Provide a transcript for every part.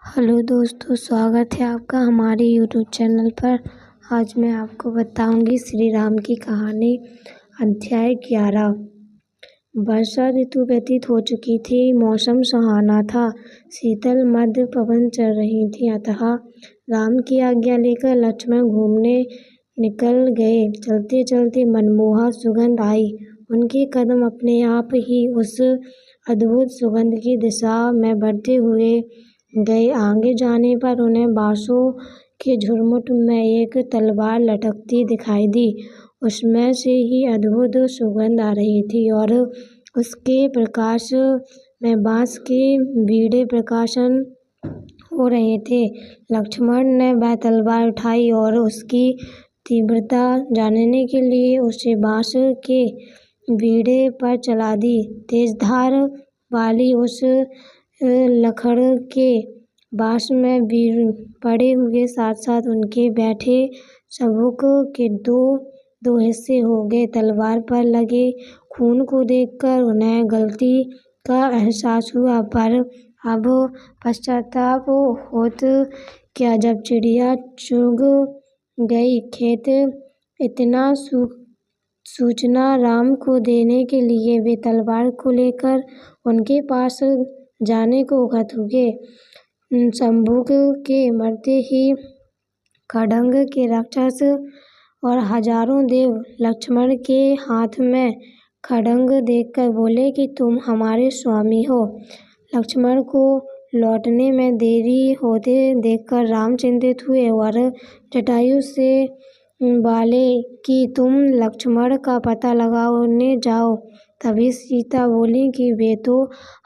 Hello दोस्तों, स्वागत है आपका हमारे यूट्यूब चैनल पर। आज मैं आपको बताऊंगी श्री राम की कहानी। अध्याय 11। वर्षा ऋतु व्यतीत हो चुकी थी। मौसम सुहाना था। शीतल मध्य पवन चल रही थी। अतः राम की आज्ञा लेकर लक्ष्मण घूमने निकल गए। चलते चलते मनमोहक सुगंध आई। उनके कदम अपने आप ही उस अद्भुत सुगंध की दिशा में बढ़ते हुए गए। आगे जाने पर उन्हें बांसों के झुरमुट में एक तलवार लटकती दिखाई दी। उसमें से ही अद्भुत सुगंध आ रही थी और उसके प्रकाश में बांस के बीड़े प्रकाशन हो रहे थे। लक्ष्मण ने वह तलवार उठाई और उसकी तीव्रता जानने के लिए उसे बांस के बीड़े पर चला दी। तेज धार वाली उस लकड़ के बांस में पड़े हुए साथ साथ उनके बैठे सबूक के दो हिस्से हो गए। तलवार पर लगे खून को देखकर उन्हें गलती का एहसास हुआ, पर अब पश्चाताप होत क्या। जब चिड़िया चुग गई खेत, इतना सूचना राम को देने के लिए वे तलवार को लेकर उनके पास जाने को उकत हुए। शंभुक के मरते ही खड्ग के राक्षस और हजारों देव लक्ष्मण के हाथ में खड्ग देखकर बोले कि तुम हमारे स्वामी हो। लक्ष्मण को लौटने में देरी होते देखकर राम चिंतित हुए और जटायु से बोले कि तुम लक्ष्मण का पता लगाने जाओ। तभी सीता बोली कि वे तो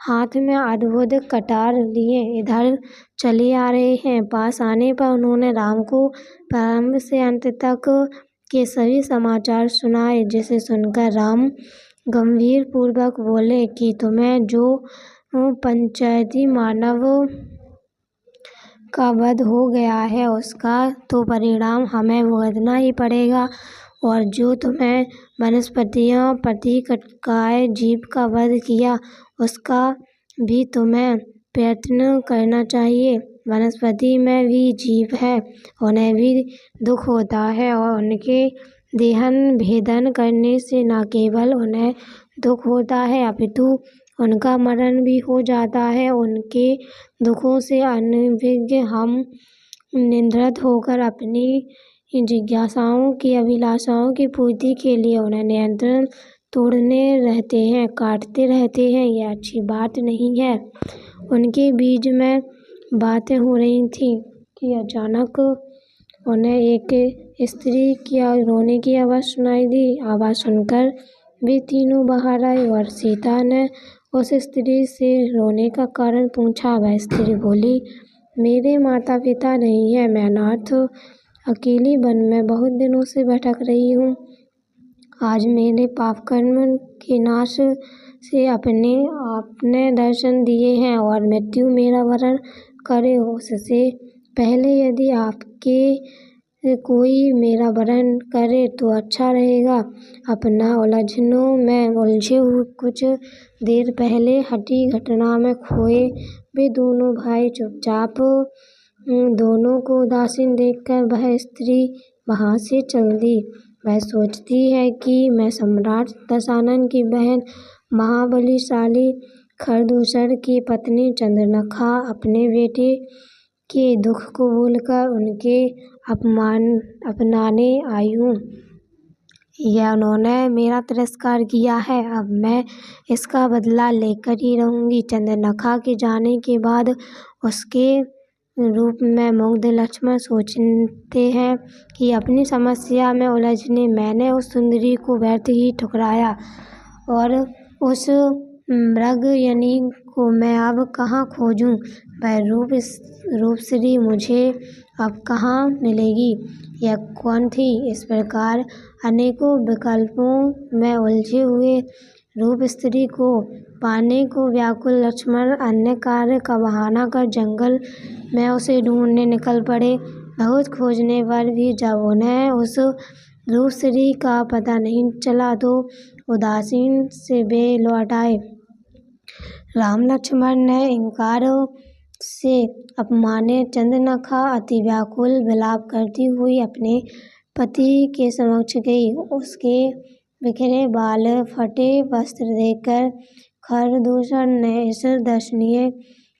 हाथ में अद्भुत कटार लिए इधर चले आ रहे हैं। पास आने पर उन्होंने राम को प्रारंभ से अंत तक के सभी समाचार सुनाए, जिसे सुनकर राम गंभीर पूर्वक बोले कि तुम्हें जो पंचायती मानव का वध हो गया है उसका तो परिणाम हमें भुगतना ही पड़ेगा, और जो तुम्हें वनस्पतियों प्रतिकटकाय जीव का वध किया उसका भी तुम्हें प्रयत्न करना चाहिए। वनस्पति में भी जीव है, उन्हें भी दुख होता है और उनके देहन भेदन करने से न केवल उन्हें दुख होता है अपितु उनका मरण भी हो जाता है। उनके दुखों से अनभिज्ञ हम निंद्रित होकर अपनी जिज्ञासाओं की अभिलाषाओं की पूर्ति के लिए उन्हें नियंत्रण तोड़ने रहते हैं, काटते रहते हैं। यह अच्छी बात नहीं है। उनके बीच में बातें हो रही थी कि अचानक उन्हें एक स्त्री की रोने की आवाज़ सुनाई दी। आवाज़ सुनकर वे तीनों बाहर आए और सीता ने उस स्त्री से रोने का कारण पूछा। वह स्त्री बोली, मेरे माता पिता नहीं है, मैं अनाथ अकेली वन में बहुत दिनों से भटक रही हूँ। आज मेरे पाप कर्म के नाश से आपने दर्शन दिए हैं और मृत्यु मेरा वरण करे। उससे पहले यदि आपके कोई मेरा वरण करे तो अच्छा रहेगा। अपना उलझनों में उलझे हुए कुछ देर पहले हटी घटना में खोए वे दोनों भाई चुपचाप दोनों को उदासीन देखकर वह स्त्री वहाँ से चल दी। वह सोचती है कि मैं सम्राट दशानन की बहन महाबलीशाली खरदूषण की पत्नी चंद्रनखा अपने बेटे के दुख को भूलकर उनके अपनाने आई हूँ। यह उन्होंने मेरा तिरस्कार किया है, अब मैं इसका बदला लेकर ही रहूँगी। चंद्रनखा के जाने के बाद उसके रूप में मुग्ध लक्ष्मण सोचते हैं कि अपनी समस्या में उलझने मैंने उस सुंदरी को व्यर्थ ही ठुकराया, और उस मृगयनी को मैं अब कहाँ खोजूं। वह रूपश्री मुझे अब कहाँ मिलेगी। यह कौन थी। इस प्रकार अनेकों विकल्पों में उलझे हुए रूपश्री को पाने को व्याकुल लक्ष्मण अन्य कार्य का बहाना कर जंगल में उसे ढूंढने निकल पड़े। बहुत खोजने पर भी जब उन्हें उस रूपश्री का पता नहीं चला तो उदासीन से वे लौट आए। राम लक्ष्मण ने इंकार से अपमानित चंद्रनखा अति व्याकुल विलाप करती हुई अपने पति के समक्ष गई। उसके बिखरे बाल, फटे वस्त्र देखकर खरदूषण ने इस दर्शनीय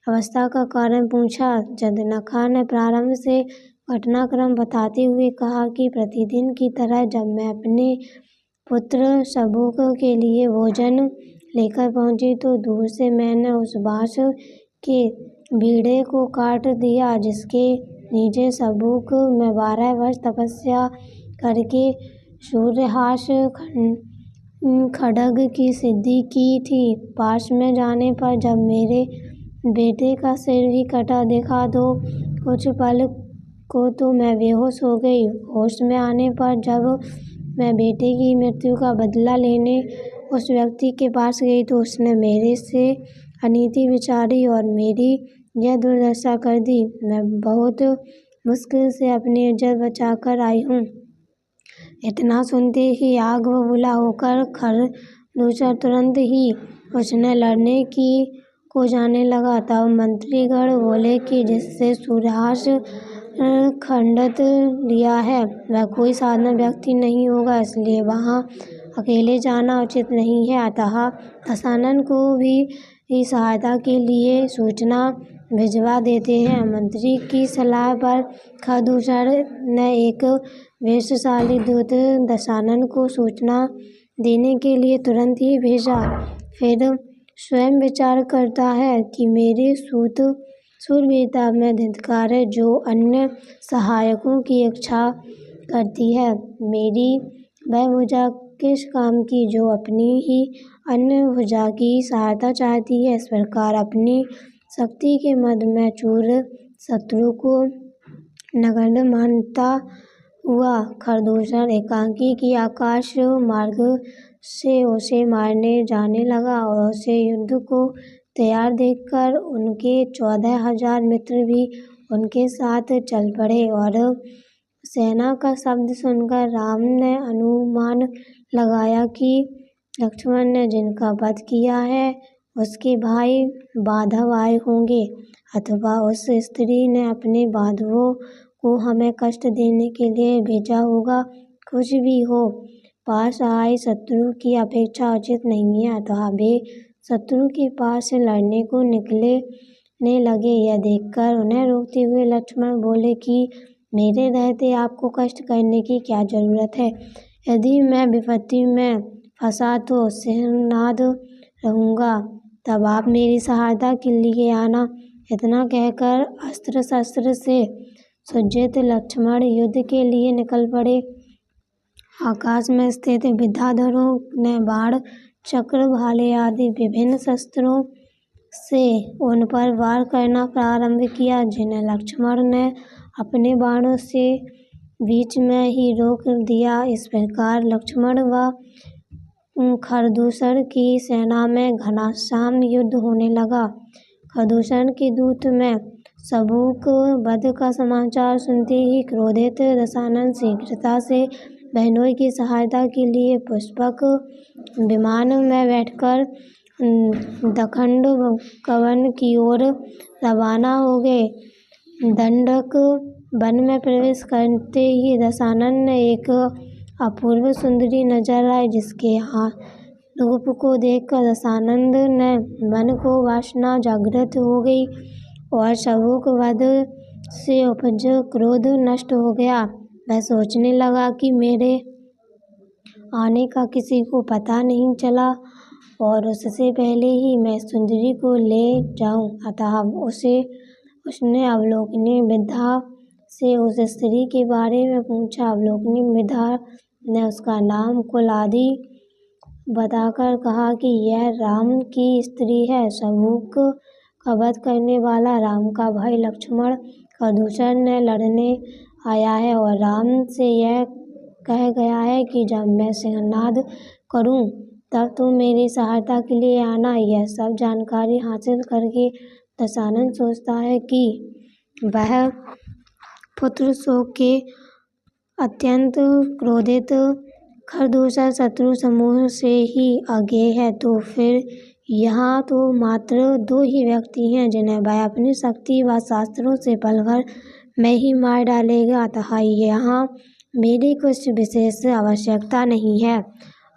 अवस्था का कारण पूछा। चंद्रनखा ने प्रारंभ से घटनाक्रम बताते हुए कहा कि प्रतिदिन की तरह जब मैं अपने पुत्र सबूक के लिए भोजन लेकर पहुंची तो दूर से मैंने उस बांस के बीड़े को काट दिया जिसके नीचे सबूक में 12 वर्ष तपस्या करके सूर्यहास खड्ग की सिद्धि की थी। पास में जाने पर जब मेरे बेटे का सिर भी कटा देखा तो कुछ पल को तो मैं बेहोश हो गई। होश में आने पर जब मैं बेटे की मृत्यु का बदला लेने उस व्यक्ति के पास गई तो उसने मेरे से अनीति विचारी और मेरी यह दुर्दशा कर दी। मैं बहुत मुश्किल से अपनी इज्जत बचाकर आई हूँ। इतना सुनते ही आग बबूला होकर खरदूषण तुरंत ही उसने लड़ने को जाने लगा। तब मंत्रीगण बोले कि जिससे सूर्यहास खंडित लिया है वह कोई साधारण व्यक्ति नहीं होगा, इसलिए वहां अकेले जाना उचित नहीं है। अतः दशानन को भी सहायता के लिए सूचना भिजवा देते हैं। मंत्री की सलाह पर खरदूषण ने एक वेशशाली दूत दशानन को सूचना देने के लिए तुरंत ही भेजा। फिर स्वयं विचार करता है कि मेरे शूरवीरता में धिक्कार है जो अन्य सहायकों की इच्छा करती है। मेरी वह भुजा किस काम की जो अपनी ही अन्य भुजा की सहायता चाहती है। इस प्रकार अपनी शक्ति के मद में चूर शत्रु को नगण्य मानता हुआ खरदूषण एकांकी की आकाश मार्ग से उसे मारने जाने लगा और उसे युद्ध को तैयार देखकर उनके 14,000 मित्र भी उनके साथ चल पड़े। और सेना का शब्द सुनकर राम ने अनुमान लगाया कि लक्ष्मण ने जिनका वध किया है उसके भाई बांधव आए होंगे, अथवा उस स्त्री ने अपने बांधवों को हमें कष्ट देने के लिए भेजा होगा। कुछ भी हो, पास आए शत्रु की अपेक्षा उचित नहीं है। अतः वे शत्रु के पास से लड़ने को निकलने लगे। यह देखकर उन्हें रोकते हुए लक्ष्मण बोले कि मेरे रहते आपको कष्ट करने की क्या जरूरत है। यदि मैं विपत्ति में फंसा तो सिंहनाद रहूंगा, तब आप मेरी सहायता के लिए आना। इतना कहकर अस्त्र शस्त्र से सज्जित लक्ष्मण युद्ध के लिए निकल पड़े। आकाश में स्थित विद्याधरों ने बाण, चक्र, भाले आदि विभिन्न शस्त्रों से उन पर वार करना प्रारंभ किया, जिन्हें लक्ष्मण ने अपने बाणों से बीच में ही रोक दिया। इस प्रकार लक्ष्मण व खरदूषण की सेना में घमासान युद्ध होने लगा। खरदूषण के दूत में सबूक वध का समाचार सुनते ही क्रोधित दशानन शीघ्रता से बहनोई की सहायता के लिए पुष्पक विमान में बैठकर दखंड कवन की ओर रवाना हो गए। दंडक वन में प्रवेश करते ही दशानन ने एक अपूर्व सुंदरी नजर आई, जिसके रूप को देखकर दशानंद ने मन को वासना जागृत हो गई और सबूक वध से उपज क्रोध नष्ट हो गया। वह सोचने लगा कि मेरे आने का किसी को पता नहीं चला और उससे पहले ही मैं सुंदरी को ले जाऊं। अतः उसने अवलोकनी विद्या से उस स्त्री के बारे में पूछा। अवलोकनी विद्या ने उसका नाम, कुल आदि बताकर कहा कि यह राम की स्त्री है। सबूक का वध करने वाला राम का भाई लक्ष्मण खरदूषण ने लड़ने आया है और राम से यह कह गया है कि जब मैं सिंहनाद करूं तब तुम मेरी सहायता के लिए आना। यह सब जानकारी हासिल करके दशानन सोचता है कि वह पुत्र शोक के अत्यंत क्रोधित खरदूषण शत्रु समूह से ही आगे है, तो फिर यहाँ तो मात्र 2 ही व्यक्ति हैं जिन्हें वह अपनी शक्ति व शास्त्रों से पल भर में ही मार डालेगा, अतः यहाँ मेरी कुछ विशेष आवश्यकता नहीं है।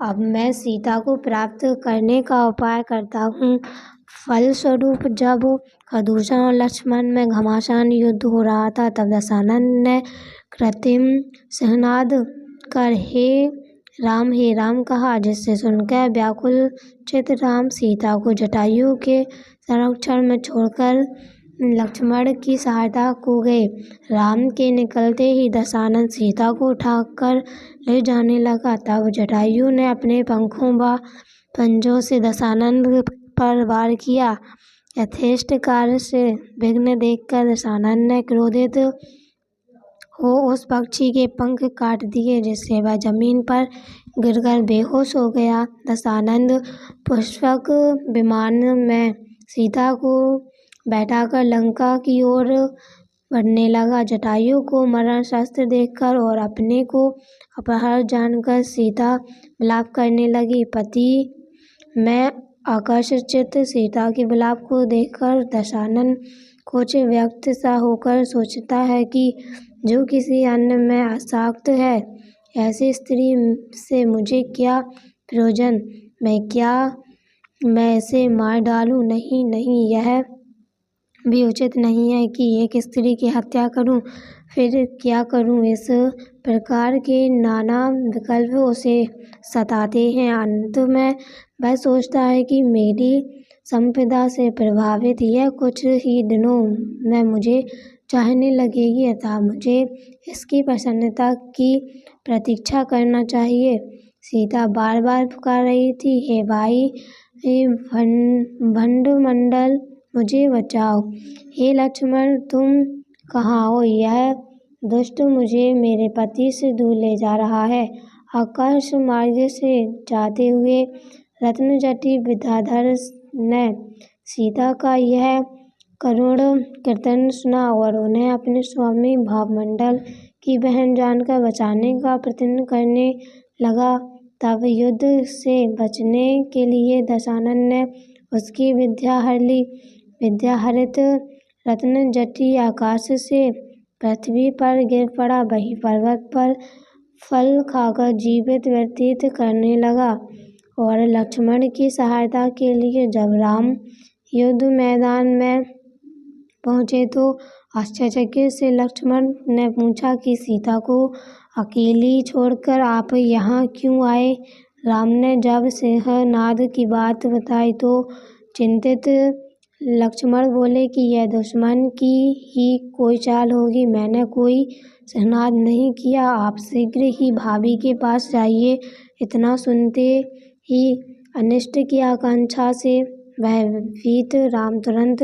अब मैं सीता को प्राप्त करने का उपाय करता हूँ। फलस्वरूप जब खरदूषण और लक्ष्मण में घमासान युद्ध हो रहा था, तब दशानन ने कृत्रिम सिंहनाद कर हे राम कहा, जिससे सुनकर व्याकुल चित राम सीता को जटायु के संरक्षण में छोड़कर लक्ष्मण की सहायता को गए। राम के निकलते ही दशानन सीता को उठाकर ले जाने लगा। तब जटायु ने अपने पंखों व पंजों से दशानन पर वार किया। यथेष्ट कार्य से विघ्न देखकर दशानन ने क्रोधित हो उस पक्षी के पंख काट दिए, जिससे वह जमीन पर गिरकर बेहोश हो गया। दशानन पुष्पक विमान में सीता को बैठाकर लंका की ओर बढ़ने लगा। जटायु को मरण शस्त्र देखकर और अपने को अपहरण जानकर सीता विलाप करने लगी। पति में आकर्षित सीता के विलाप को देखकर दशानन कुछ व्यक्त सा होकर सोचता है कि जो किसी अन्य में आसक्त है, ऐसी स्त्री से मुझे क्या प्रयोजन, मैं इसे मार डालूं। नहीं, यह भी उचित नहीं है कि एक स्त्री की हत्या करूं। फिर क्या करूं? इस प्रकार के नाना विकल्प उसे सताते हैं। अंत में वह सोचता है कि मेरी संपदा से प्रभावित यह कुछ ही दिनों में मुझे चाहने लगेगी, अतः मुझे इसकी प्रसन्नता की प्रतीक्षा करना चाहिए। सीता बार बार पुकार रही थी, हे भाई भंडमंडल, मुझे बचाओ। हे लक्ष्मण, तुम कहाँ हो? यह दुष्ट मुझे मेरे पति से दूर ले जा रहा है। आकाश मार्ग से जाते हुए रत्नजटी विद्याधर ने सीता का यह करुण कीर्तन सुना और उन्हें अपने स्वामी भावमंडल की बहन जानकर बचाने का प्रयत्न करने लगा। तब युद्ध से बचने के लिए दशानन ने उसकी विद्या हर ली। विद्याहरित रत्नजटी आकाश से पृथ्वी पर गिर पड़ा। वही पर्वत पर फल खाकर जीवित व्यतीत करने लगा। और लक्ष्मण की सहायता के लिए जब राम युद्ध मैदान में पहुँचे तो आश्चर्यचकित से लक्ष्मण ने पूछा कि सीता को अकेली छोड़कर आप यहाँ क्यों आए? राम ने जब सिंहनाद की बात बताई तो चिंतित लक्ष्मण बोले कि यह दुश्मन की ही कोई चाल होगी, मैंने कोई सिंहनाद नहीं किया। आप शीघ्र ही भाभी के पास जाइए। इतना सुनते ही अनिष्ट की आकांक्षा से भयभीत राम तुरंत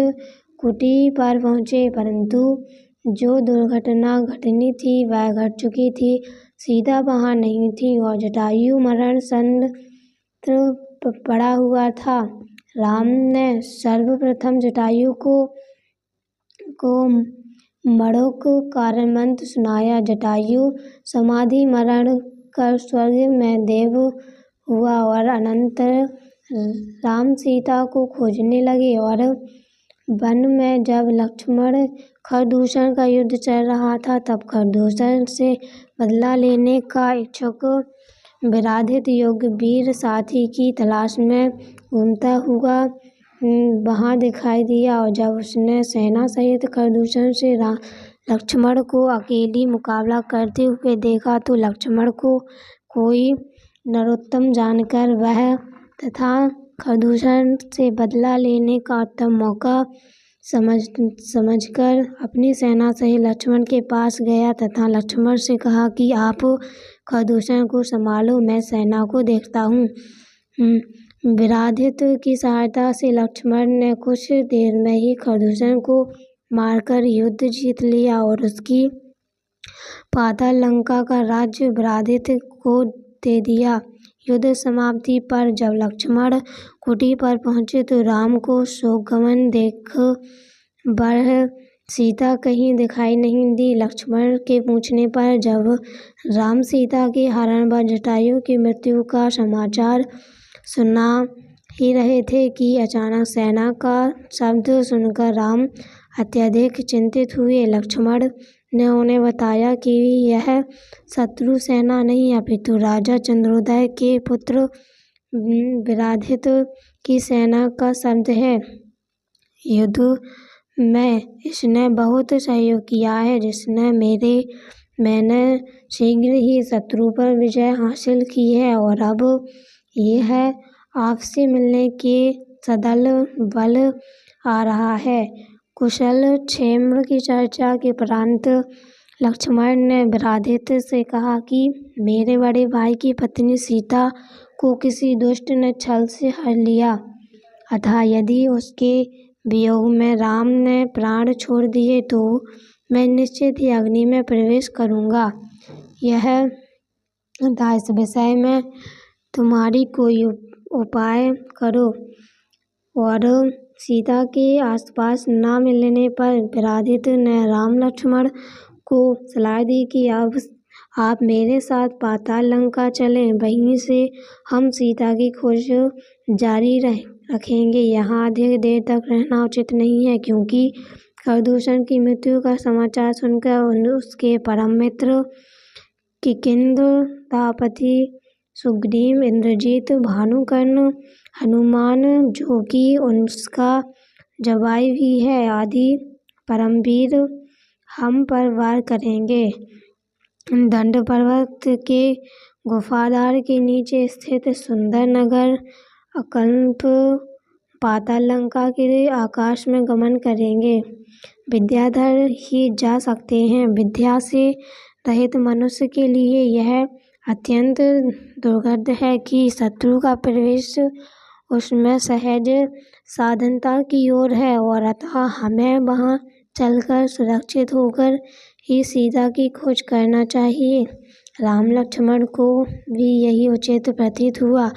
कुटी पर पहुँचे, परंतु जो दुर्घटना घटनी थी वह घट चुकी थी। सीता वहाँ नहीं थी और जटायु मरण संत्र पड़ा हुआ था। राम ने सर्वप्रथम जटायु को मड़ुक कारण मंत्र सुनाया। जटायु समाधि मरण कर स्वर्ग में देव हुआ और अनंतर राम सीता को खोजने लगे। और वन में जब लक्ष्मण खरदूषण का युद्ध चल रहा था, तब खरदूषण से बदला लेने का इच्छुक विराधित योग्य वीर साथी की तलाश में घूमता हुआ वहाँ दिखाई दिया। और जब उसने सेना सहित खरदूषण से लक्ष्मण को अकेली मुकाबला करते हुए देखा तो लक्ष्मण को कोई नरोत्तम जानकर वह तथा खरदूषण से बदला लेने का उत्तम मौका समझकर अपनी सेना सहित लक्ष्मण के पास गया तथा लक्ष्मण से कहा कि आप खरदूषण को संभालो, मैं सेना को देखता हूँ। विराधित की सहायता से लक्ष्मण ने कुछ देर में ही खरदूषण को मारकर युद्ध जीत लिया और उसकी पाताल लंका का राज्य विराधित को दे दिया। युद्ध समाप्ति पर जब लक्ष्मण कुटी पर पहुँचे तो राम को शोकगमन देख वह सीता कहीं दिखाई नहीं दी। लक्ष्मण के पूछने पर जब राम सीता के हरण व जटायु की मृत्यु का समाचार सुना ही रहे थे कि अचानक सेना का शब्द सुनकर राम अत्यधिक चिंतित हुए। लक्ष्मण ने उन्हें बताया कि यह शत्रु सेना नहीं अपितु राजा चंद्रोदय के पुत्र विराधित की सेना का शब्द है। युद्ध में इसने बहुत सहयोग किया है, मैंने शीघ्र ही शत्रु पर विजय हासिल की है और अब यह आपसे मिलने के सदल बल आ रहा है। कुशल क्षेम की चर्चा के उपरांत लक्ष्मण ने विराधित से कहा कि मेरे बड़े भाई की पत्नी सीता को किसी दुष्ट ने छल से हर लिया, अतः यदि उसके वियोग में राम ने प्राण छोड़ दिए तो मैं निश्चित ही अग्नि में प्रवेश करूँगा। इस विषय में तुम्हारी कोई उपाय करो। और सीता के आसपास न मिलने पर विराधित ने राम लक्ष्मण को सलाह दी कि अब आप मेरे साथ पाताल लंका चलें, वहीं से हम सीता की खोज जारी रखेंगे। यहाँ अधिक देर तक रहना उचित नहीं है, क्योंकि खरदूषण की मृत्यु का समाचार सुनकर उसके परम मित्र किष्किंध तापति सुग्रीव, इंद्रजीत, भानुकर्ण, हनुमान जो कि उसका जवाई भी है, आदि परमवीर हम पर वार करेंगे। दंड पर्वत के गुफाधार के नीचे स्थित सुंदर नगर अकल्प पाताल लंका के आकाश में गमन करेंगे। विद्याधर ही जा सकते हैं। विद्या से रहित मनुष्य के लिए यह अत्यंत दुर्गत है कि शत्रु का प्रवेश उसमें सहज साधनता की ओर है, और अतः हमें वहां चलकर सुरक्षित होकर ही सीता की खोज करना चाहिए। राम लक्ष्मण को भी यही उचित प्रतीत हुआ,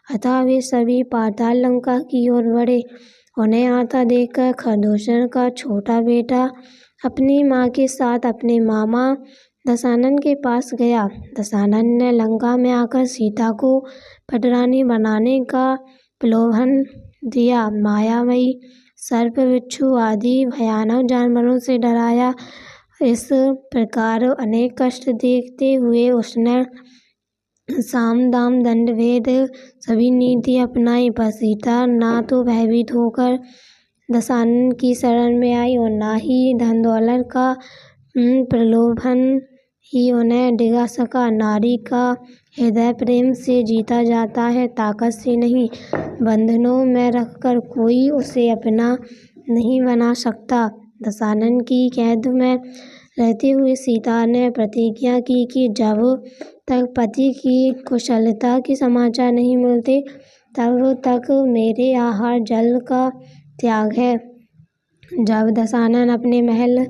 अतः वे सभी पाताल लंका की ओर बढ़े। उन्हें आता देखकर खरदूषण का छोटा बेटा अपनी माँ के साथ अपने मामा दशानन के पास गया। दशानन ने लंका में आकर सीता को पटरानी बनाने का प्रलोभन दिया, मायामयी सर्प, बिच्छू आदि भयानक जानवरों से डराया। इस प्रकार अनेक कष्ट देखते हुए उसने साम दाम दंड भेद सभी नीति अपनाई, पर सीता ना तो भयभीत होकर दशानन की शरण में आई और ना ही धन दौलत का प्रलोभन ही उन्हें डिगा सका। नारी का हृदय प्रेम से जीता जाता है, ताकत से नहीं। बंधनों में रखकर कोई उसे अपना नहीं बना सकता। दशानन की कैद में रहते हुए सीता ने प्रतिज्ञा की कि जब तक पति की कुशलता के समाचार नहीं मिलते तब तक मेरे आहार जल का त्याग है। जब दशानन अपने महल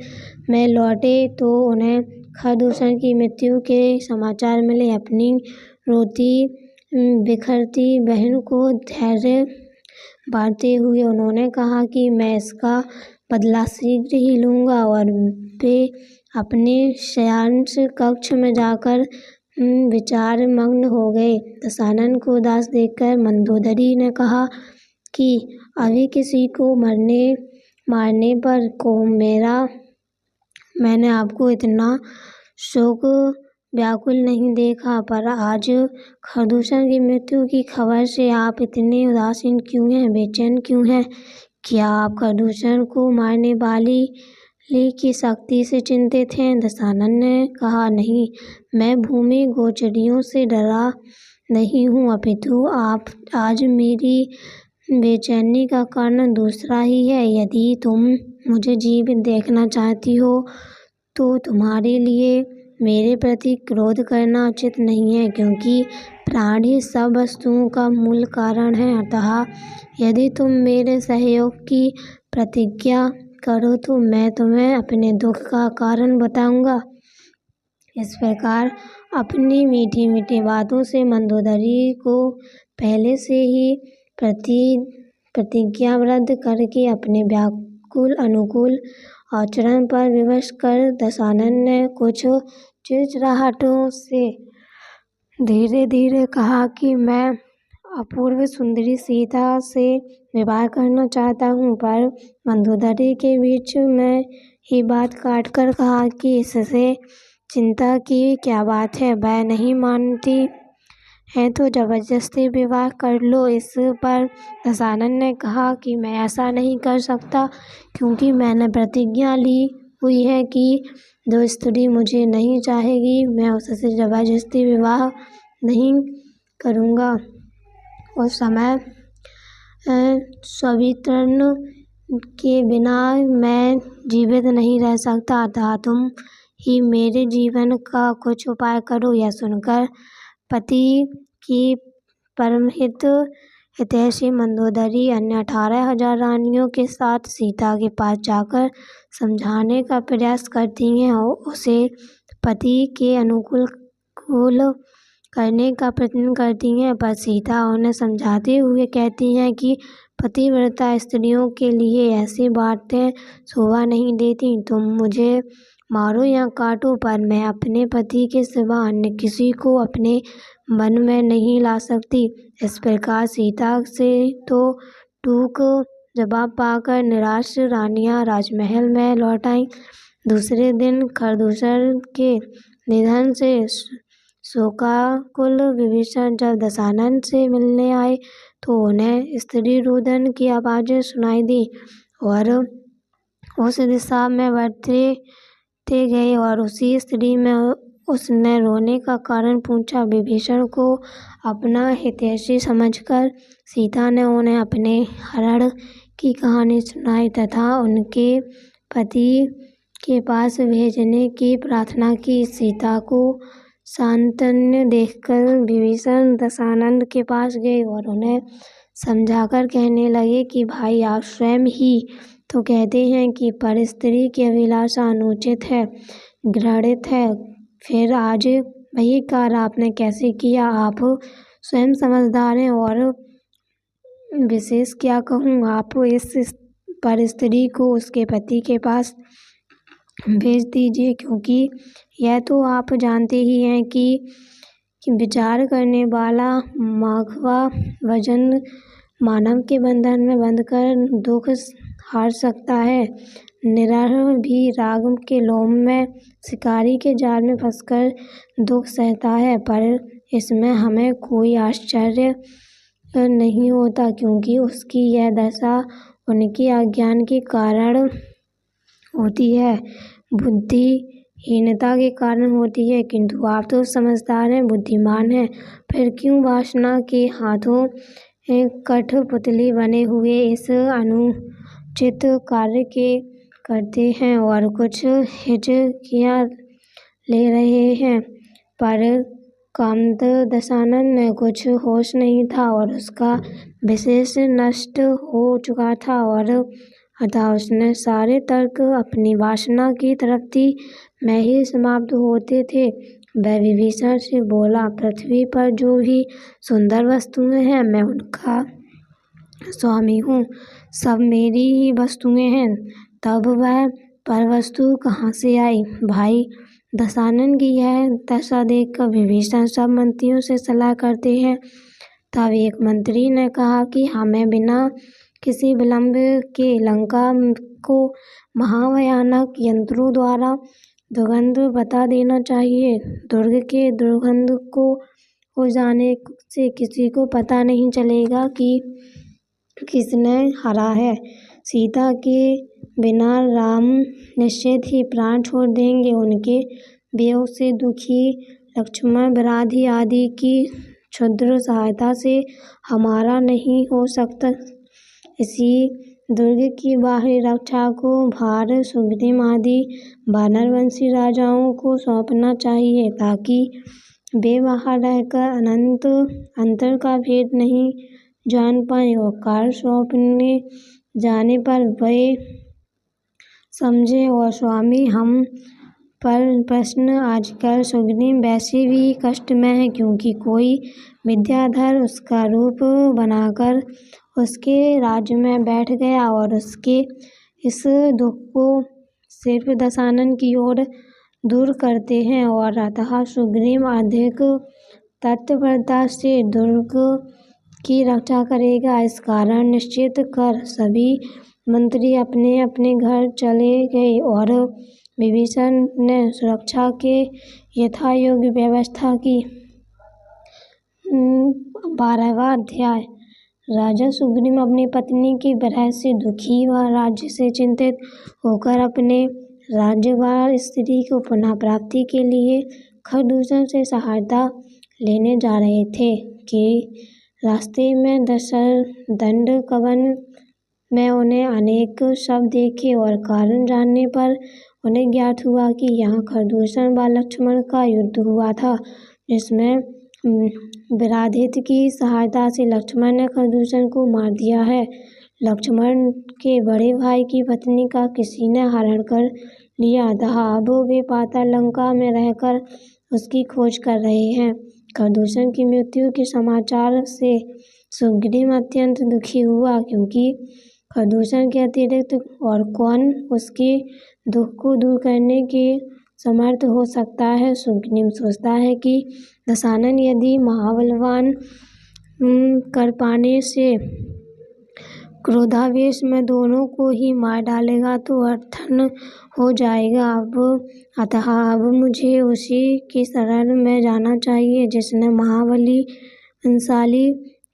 में लौटे तो उन्हें खरदूषण की मृत्यु के समाचार मिले। अपनी रोती बिखरती बहन को धैर्य बांटते हुए उन्होंने कहा कि मैं इसका बदला शीघ्र ही लूँगा, और वे अपने शय्यांश कक्ष में जाकर विचार मग्न हो गए। दशानन को उदास देखकर मंदोदरी ने कहा कि अभी किसी को मारने पर को मैंने आपको इतना शोक व्याकुल नहीं देखा, पर आज खरदूषण की मृत्यु की खबर से आप इतने उदासीन क्यों हैं, बेचैन क्यों हैं? क्या आप खरदूषण को मारने वाली की शक्ति से चिंतित हैं? दशानन ने कहा, नहीं, मैं भूमि गोचरियों से डरा नहीं हूँ, अपितु आप आज मेरी बेचैनी का कारण दूसरा ही है। यदि तुम मुझे जीवित देखना चाहती हो तो तुम्हारे लिए मेरे प्रति क्रोध करना उचित नहीं है, क्योंकि प्राण ही सब वस्तुओं का मूल कारण है। अतः यदि तुम मेरे सहयोग की प्रतिज्ञा करो तो मैं तुम्हें अपने दुख का कारण बताऊंगा। इस प्रकार अपनी मीठी मीठी बातों से मंदोदरी को पहले से ही प्रतिज्ञाबद्ध करके अपने व्याकुल अनुकूल आचरण पर विवश कर दशानन ने कुछ चिड़चिड़ाहटों से धीरे धीरे कहा कि मैं अपूर्व सुंदरी सीता से विवाह करना चाहता हूँ। पर मंदोदरी के बीच में ही बात काटकर कहा कि इससे चिंता की क्या बात है, वह नहीं मानती है तो जबरदस्ती विवाह कर लो। इस पर दशानन ने कहा कि मैं ऐसा नहीं कर सकता, क्योंकि मैंने प्रतिज्ञा ली हुई है कि जो स्त्री मुझे नहीं चाहेगी मैं उससे जबरदस्ती विवाह नहीं करूँगा। उस समय सवितरण के बिना मैं जीवित नहीं रह सकता, अतः तुम ही मेरे जीवन का कुछ उपाय करो। यह सुनकर पति की परमहित हितैषी मंदोदरी अन्य 18,000 रानियों के साथ सीता के पास जाकर समझाने का प्रयास करती हैं और उसे पति के अनुकूल करने का प्रयत्न करती हैं। पर सीता उन्हें समझाते हुए कहती हैं कि पतिव्रता स्त्रियों के लिए ऐसी बातें शोभा नहीं देती। तुम मुझे मारो या काटो, पर मैं अपने पति के सिवा अन्य किसी को अपने मन में नहीं ला सकती। इस प्रकार सीता से तो टूक जवाब पाकर निराश रानियां राजमहल में लौट आईं। दूसरे दिन खरदूषण के निधन से शोकाकुल विभीषण जब दशानन से मिलने आए तो उन्हें स्त्री रुदन की आवाज़ें सुनाई दी और उस दिशा में बढ़ते गए और उसी स्त्री में उसने रोने का कारण पूछा। विभीषण को अपना हितैषी समझकर सीता ने उन्हें अपने हरण की कहानी सुनाई तथा उनके पति के पास भेजने की प्रार्थना की। सीता को सांत्वना देखकर विभीषण दशानन के पास गए और उन्हें समझाकर कहने लगे कि भाई, आप स्वयं ही तो कहते हैं कि पर स्त्री की अभिलाषा अनुचित है, घृणित है, फिर आज वही कार्य आपने कैसे किया? आप स्वयं समझदार हैं और विशेष क्या कहूँ, आप इस पर स्त्री को उसके पति के पास भेज दीजिए, क्योंकि यह तो आप जानते ही हैं कि विचार करने वाला माघवा वजन मानव के बंधन में बंधकर दुख हार सकता है। निरह भी राग के लोभ में शिकारी के जाल में फंसकर दुख सहता है, पर इसमें हमें कोई आश्चर्य नहीं होता, क्योंकि उसकी यह दशा उनके अज्ञान के कारण होती है, बुद्धिहीनता के कारण होती है। किंतु आप तो समझदार हैं, बुद्धिमान हैं, फिर क्यों वासना के हाथों कठपुतली बने हुए इस अनुचित कार्य के करते हैं और कुछ हिचकियाँ ले रहे हैं? पर कामद दशानन में कुछ होश नहीं था और उसका विशेष नष्ट हो चुका था और अतः उसने सारे तर्क अपनी वासना की तृप्ति में ही समाप्त होते थे। वह विभीषण से बोला, पृथ्वी पर जो भी सुंदर वस्तुएं हैं मैं उनका स्वामी हूँ, सब मेरी ही वस्तुएं हैं। तब वह पर वस्तु कहाँ से आई? भाई दशानन की यह दशा देखकर विभीषण सब मंत्रियों से सलाह करते हैं। तब एक मंत्री ने कहा कि हमें बिना किसी विलंब के लंका को महाभयानक यंत्रों द्वारा दुर्गंध बता देना चाहिए। दुर्ग के दुर्गंध को हो जाने से किसी को पता नहीं चलेगा कि किसने हरा है। सीता के बिना राम निश्चित ही प्राण छोड़ देंगे। उनके वियोग से दुखी लक्ष्मण, विराधि आदि की क्षुद्र सहायता से हमारा नहीं हो सकता। इसी दुर्ग की बाहरी रक्षा को भार सुग्रीव आदि वानरवंशी राजाओं को सौंपना चाहिए, ताकि वे वहाँ रहकर अनंत अंतर का भेद नहीं जान पाए और कार्य सौंपने जाने पर वे समझे। और स्वामी, हम पर प्रश्न आजकल सुग्रीव वैसे भी कष्ट में है, क्योंकि कोई विद्याधर उसका रूप बनाकर उसके राज्य में बैठ गया और उसके इस दुख को सिर्फ दशानन की ओर दूर करते हैं। और अतः सुग्रीव अधिक तत्परता से दुर्ग की रक्षा करेगा। इस कारण निश्चित कर सभी मंत्री अपने अपने घर चले गए और विभीषण ने सुरक्षा के यथायोग्य व्यवस्था की। 12वां अध्याय। राजा सुग्रीव अपनी पत्नी की विरह से दुखी व राज्य से चिंतित होकर अपने राज्य व स्त्री को पुनः प्राप्ति के लिए खरदूषण से सहायता लेने जा रहे थे कि रास्ते में दंडकवन में उन्हें अनेक शव देखे और कारण जानने पर उन्हें ज्ञात हुआ कि यहाँ खरदूषण व लक्ष्मण का युद्ध हुआ था, जिसमें विराधित की सहायता से लक्ष्मण ने खरदूषण को मार दिया है। लक्ष्मण के बड़े भाई की पत्नी का किसी ने हरण कर लिया था। अब वे पाताल लंका में रहकर उसकी खोज कर रहे हैं। खरदूषण की मृत्यु के समाचार से सुग्रीव अत्यंत दुखी हुआ, क्योंकि खरदूषण के अतिरिक्त और कौन उसके दुख को दूर करने के समर्थ हो सकता है। सुग्रीव सोचता है कि दशानन यदि महाबलवान कर पाने से क्रोधावेश में दोनों को ही मार डालेगा तो अर्थन हो जाएगा। अतः अब मुझे उसी की शरण में जाना चाहिए जिसने महाबलशाली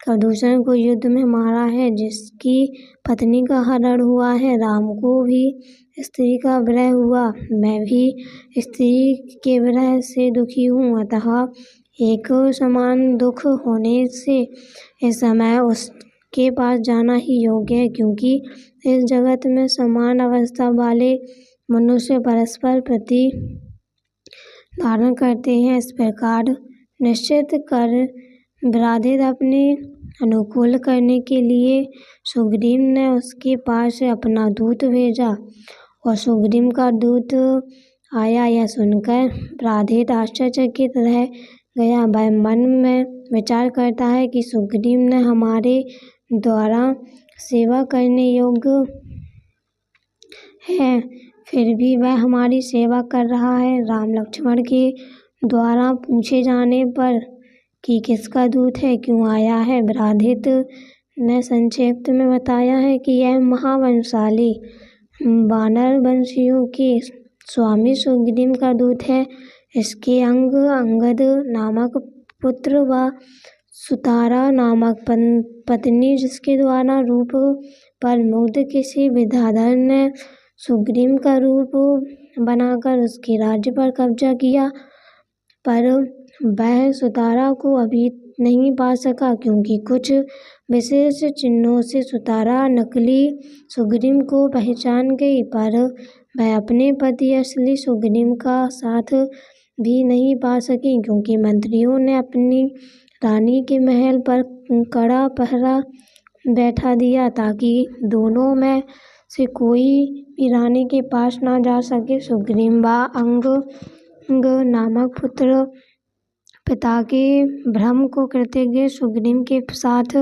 खरदूषण को युद्ध में मारा है, जिसकी पत्नी का हरण हुआ है। राम को भी स्त्री का विरह हुआ, मैं भी स्त्री के विरह से दुखी हूँ। अतः एक समान दुख होने से इस समय उसके पास जाना ही योग्य है, क्योंकि इस जगत में समान अवस्था वाले मनुष्य परस्पर प्रति धारण करते हैं। इस प्रकार निश्चित कर विराधित अपने अनुकूल करने के लिए सुग्रीव ने उसके पास अपना दूत भेजा और सुग्रीव का दूत आया। यह सुनकर विराधित आश्चर्यचकित रह गया। वह मन में विचार करता है कि सुग्रीव ने हमारे द्वारा सेवा करने योग्य है, फिर भी वह हमारी सेवा कर रहा है। राम लक्ष्मण के द्वारा पूछे जाने पर कि किसका दूत है, क्यों आया है, विराधित ने संक्षेप में बताया है कि यह महाबलशाली वानर वंशियों के स्वामी सुग्रीव का दूत है। इसके अंगद नामक पुत्र व सुतारा नामक पत्नी, जिसके द्वारा रूप पर मुग्ध किसी विद्याधर ने सुग्रीव का रूप बनाकर उसके राज्य पर कब्जा किया, पर वह सुतारा को अभी नहीं पा सका, क्योंकि कुछ विशेष चिन्हों से सुतारा नकली सुग्रीव को पहचान गई, पर वह अपने पति असली सुग्रीव का साथ भी नहीं पा सकी, क्योंकि मंत्रियों ने अपनी रानी के महल पर कड़ा पहरा बैठा दिया ताकि दोनों में से कोई भी रानी के पास ना जा सके। सुग्रीव व अंग नामक पुत्र पिता के भ्रम को कृतज्ञ सुग्रीव के साथ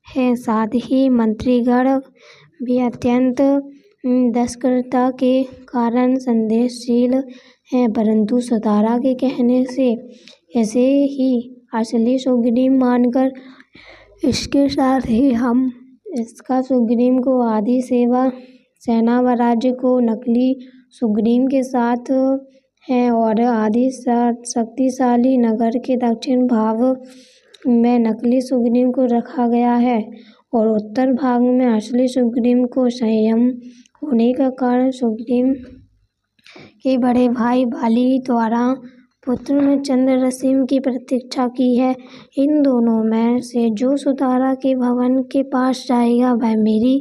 है। साथ ही मंत्रीगण भी अत्यंत दक्षता के कारण संदेहशील हैं, परंतु सुतारा के कहने से ऐसे ही असली सुग्रीव मानकर इसके साथ ही हम इसका सुग्रीव को आदि सेना व राज्य को नकली सुग्रीव के साथ है और आदि शक्तिशाली नगर के दक्षिण भाग में नकली सुग्रीव को रखा गया है और उत्तर भाग में असली सुग्रीव को संयम होने का कारण सुग्रीव के बड़े भाई बाली द्वारा पुत्र में चंद्ररश्मि की प्रतीक्षा की है। इन दोनों में से जो सुतारा के भवन के पास जाएगा वह मेरी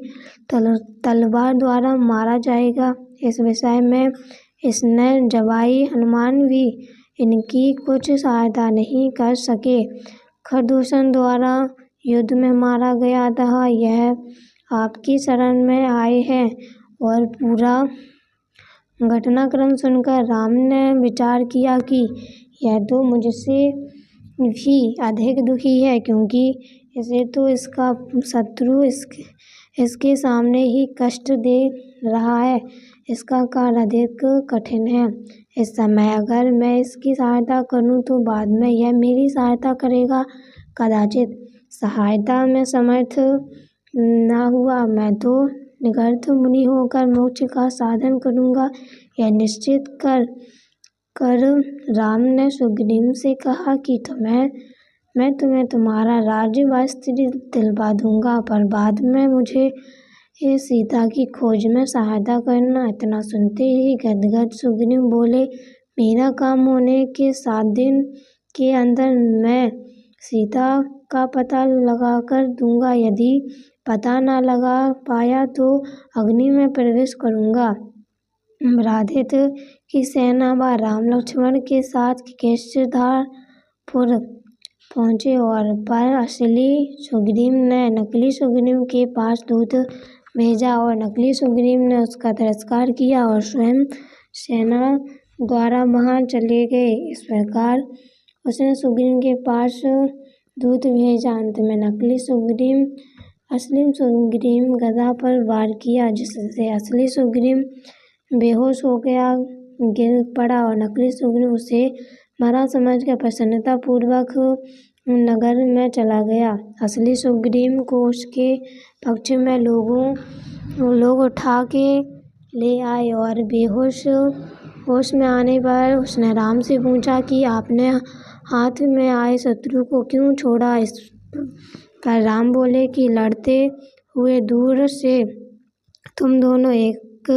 तलवार द्वारा मारा जाएगा। इस विषय में इसने जवाई हनुमान भी इनकी कुछ सहायता नहीं कर सके। खरदूषण द्वारा युद्ध में मारा गया था, यह आपकी शरण में आए हैं। और पूरा घटनाक्रम सुनकर राम ने विचार किया कि यह तो मुझसे भी अधिक दुखी है, क्योंकि इसे तो इसका शत्रु इसके सामने ही कष्ट दे रहा है। इसका कार्य अधिक कठिन है। इस समय अगर मैं इसकी सहायता करूं तो बाद में यह मेरी सहायता करेगा। कदाचित सहायता में समर्थ न हुआ, मैं तो निगर्थ मुनि होकर मोक्ष का साधन करूँगा, यह निश्चित कर राम ने सुग्रीव से कहा कि मैं तुम्हें तुम्हारा राज्य व स्त्री दिलवा दूंगा, पर बाद में मुझे सीता की खोज में सहायता करना। इतना सुनते ही गदगद सुग्रीव बोले, मेरा काम होने के 7 दिन के अंदर मैं सीता का पता लगा कर दूंगा, यदि पता न लगा पाया तो अग्नि में प्रवेश करूंगा। राधित की सेना व राम लक्ष्मण के साथ केशधारपुर पहुंचे और पर असली सुग्रीव ने नकली सुग्रीव के पास दूत भेजा और नकली सुग्रीव ने उसका तिरस्कार किया और स्वयं सेना द्वारा वहां चले गए। इस प्रकार उसने सुग्रीव के पास दूत भेजा। अंत में नकली सुग्रीव असली सुग्रीव गदा पर वार किया, जिससे असली सुग्रीव बेहोश हो गया, गिर पड़ा और नकली सुग्रीव उसे मरा समझकर प्रसन्नता पूर्वक नगर में चला गया। असली सुग्रीव को उसके पक्ष में लोग उठा के ले आए और होश में आने पर उसने राम से पूछा कि आपने हाथ में आए शत्रु को क्यों छोड़ा। इस पर राम बोले कि लड़ते हुए दूर से तुम दोनों एक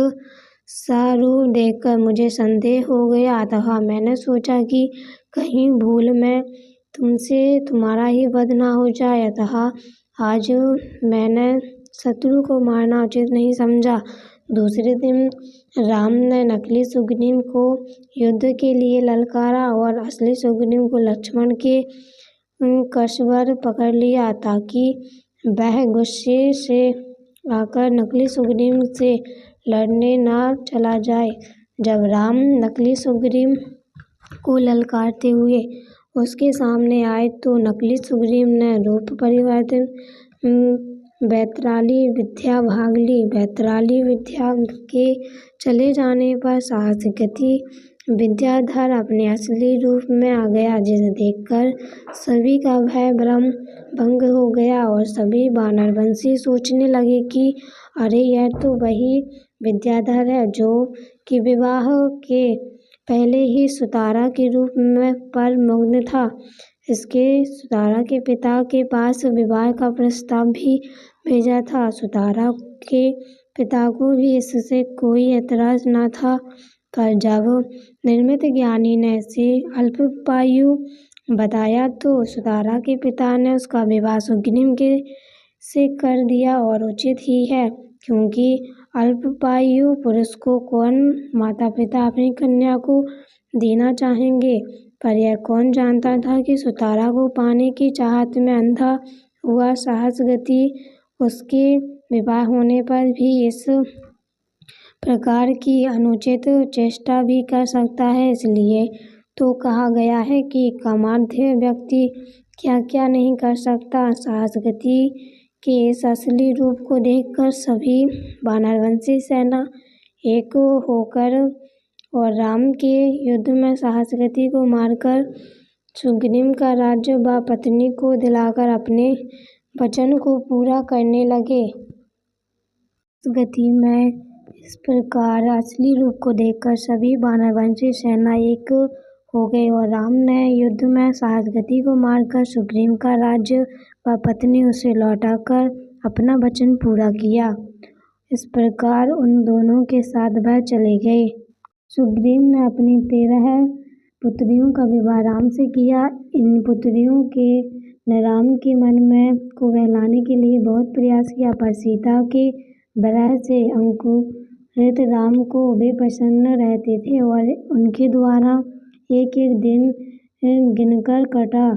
सा रूप देखकर मुझे संदेह हो गया, अतः मैंने सोचा कि कहीं भूल में तुमसे तुम्हारा ही वध न हो जाए, अतः आज मैंने शत्रु को मारना उचित नहीं समझा। दूसरे दिन राम ने नकली सुग्रीव को युद्ध के लिए ललकारा और असली सुग्रीव को लक्ष्मण के कछवर पकड़ लिया, ताकि वह गुस्से से आकर नकली सुग्रीव से लड़ने न चला जाए। जब राम नकली सुग्रीव को ललकारते हुए उसके सामने आए तो नकली सुग्रीव ने रूप परिवर्तन बैतराली विद्या भाग ली। बैतराली विद्या के चले जाने पर साहसगति विद्याधर अपने असली रूप में आ गया, जिसे देखकर सभी का भय भ्रम भंग हो गया और सभी वानरवंशी सोचने लगे कि अरे यह तो वही विद्याधर है जो कि विवाह के पहले ही सुतारा के रूप में पर मग्न था। इसके सुतारा के पिता के पास विवाह का प्रस्ताव भी भेजा था। सुतारा के पिता को भी इससे कोई ऐतराज न था, पर जब निर्मित ज्ञानी ने इसे अल्पायु बताया तो सुतारा के पिता ने उसका विवाह सुग्रीव से कर दिया। और उचित ही है, क्योंकि अल्पायु पुरुष को कौन माता पिता अपनी कन्या को देना चाहेंगे। पर यह कौन जानता था कि सुतारा को पाने की चाहत में अंधा हुआ साहसगति उसके विवाह होने पर भी इस प्रकार की अनुचित चेष्टा भी कर सकता है। इसलिए तो कहा गया है कि कामाध्य व्यक्ति क्या क्या नहीं कर सकता। साहसगति के इस असली रूप को देखकर सभी वानरवंशी सेना एक होकर और राम के युद्ध में साहसगति को मारकर सुग्रीव का राज्य व पत्नी को दिलाकर अपने वचन को पूरा करने लगे। गति में इस प्रकार असली रूप को देखकर सभी वानरवंशी सेना एक हो गए और राम ने युद्ध में साहसगति को मारकर सुग्रीव का राज्य व पत्नी उसे लौटाकर अपना वचन पूरा किया। इस प्रकार उन दोनों के साथ वह चले गए। सुग्रीव ने अपनी 13 पुत्रियों का विवाह राम से किया। इन पुत्रियों के ने राम के मन में को बहलाने के लिए बहुत प्रयास किया, पर सीता के विरह से अंकुरित राम को वे प्रसन्न रहते थे और उनके द्वारा एक एक दिन गिनकर कटा,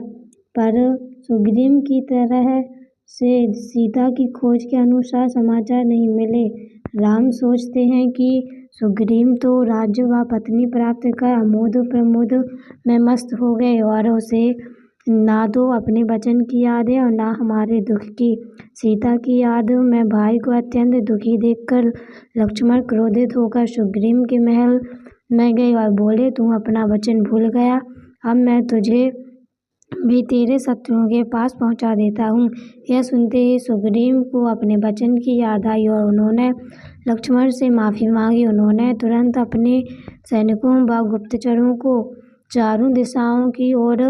पर सुग्रीव की तरह से सीता की खोज के अनुसार समाचार नहीं मिले। राम सोचते हैं कि सुग्रीव तो राज्य व पत्नी प्राप्त कर आमोद प्रमोद में मस्त हो गए और उसे ना तो अपने वचन की याद है और ना हमारे दुख की। सीता की याद में भाई को अत्यंत दुखी देखकर लक्ष्मण क्रोधित होकर सुग्रीव के महल में गए और बोले, तू अपना वचन भूल गया, अब मैं तुझे भी तेरे शत्रुओं के पास पहुंचा देता हूँ। यह सुनते ही सुग्रीव को अपने वचन की याद आई और उन्होंने लक्ष्मण से माफ़ी मांगी। उन्होंने तुरंत अपने सैनिकों व गुप्तचरों को चारों दिशाओं की ओर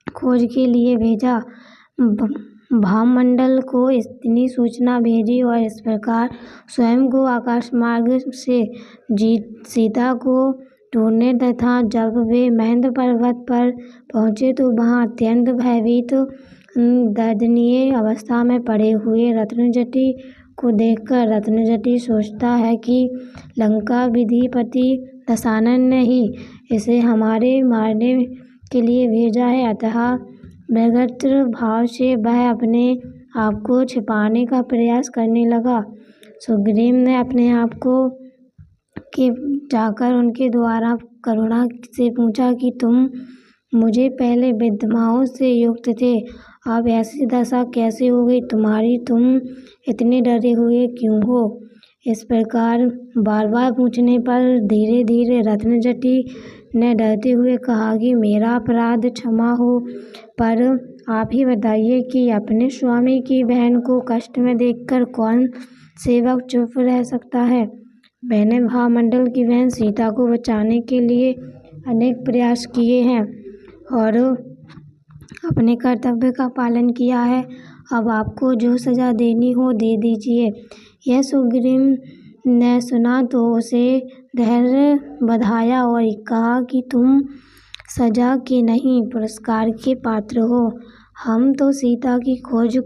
खोज के लिए भेजा। भामंडल को इतनी सूचना भेजी और इस प्रकार स्वयं को आकाश मार्ग से सीता को ढूंढने तथा जब वे महेंद्र पर्वत पर पहुंचे तो वहां अत्यंत भयभीत दयनीय अवस्था में पड़े हुए रत्नजटी को देखकर रत्नजटी सोचता है कि लंका विधिपति दशानन ने ही इसे हमारे मारने के लिए भेजा है। अतः व्यग्र भाव से वह अपने आप को छिपाने का प्रयास करने लगा। सुग्रीव ने अपने आप को जाकर उनके द्वारा करुणा से पूछा कि तुम मुझे पहले विधवाओं से युक्त थे, अब ऐसी दशा कैसे हो गई तुम्हारी? तुम इतने डरे हुए क्यों हो? इस प्रकार बार बार पूछने पर धीरे धीरे रत्नजटी ने डरते हुए कहा कि मेरा अपराध क्षमा हो, पर आप ही बताइए कि अपने स्वामी की बहन को कष्ट में देखकर कौन सेवक चुप रह सकता है? मैंने भामंडल की बहन सीता को बचाने के लिए अनेक प्रयास किए हैं और अपने कर्तव्य का पालन किया है। अब आपको जो सजा देनी हो दे दीजिए। यह सुग्रीव ने सुना तो उसे धैर्य बधाया और कहा कि तुम सजा के नहीं पुरस्कार के पात्र हो। हम तो सीता की खोज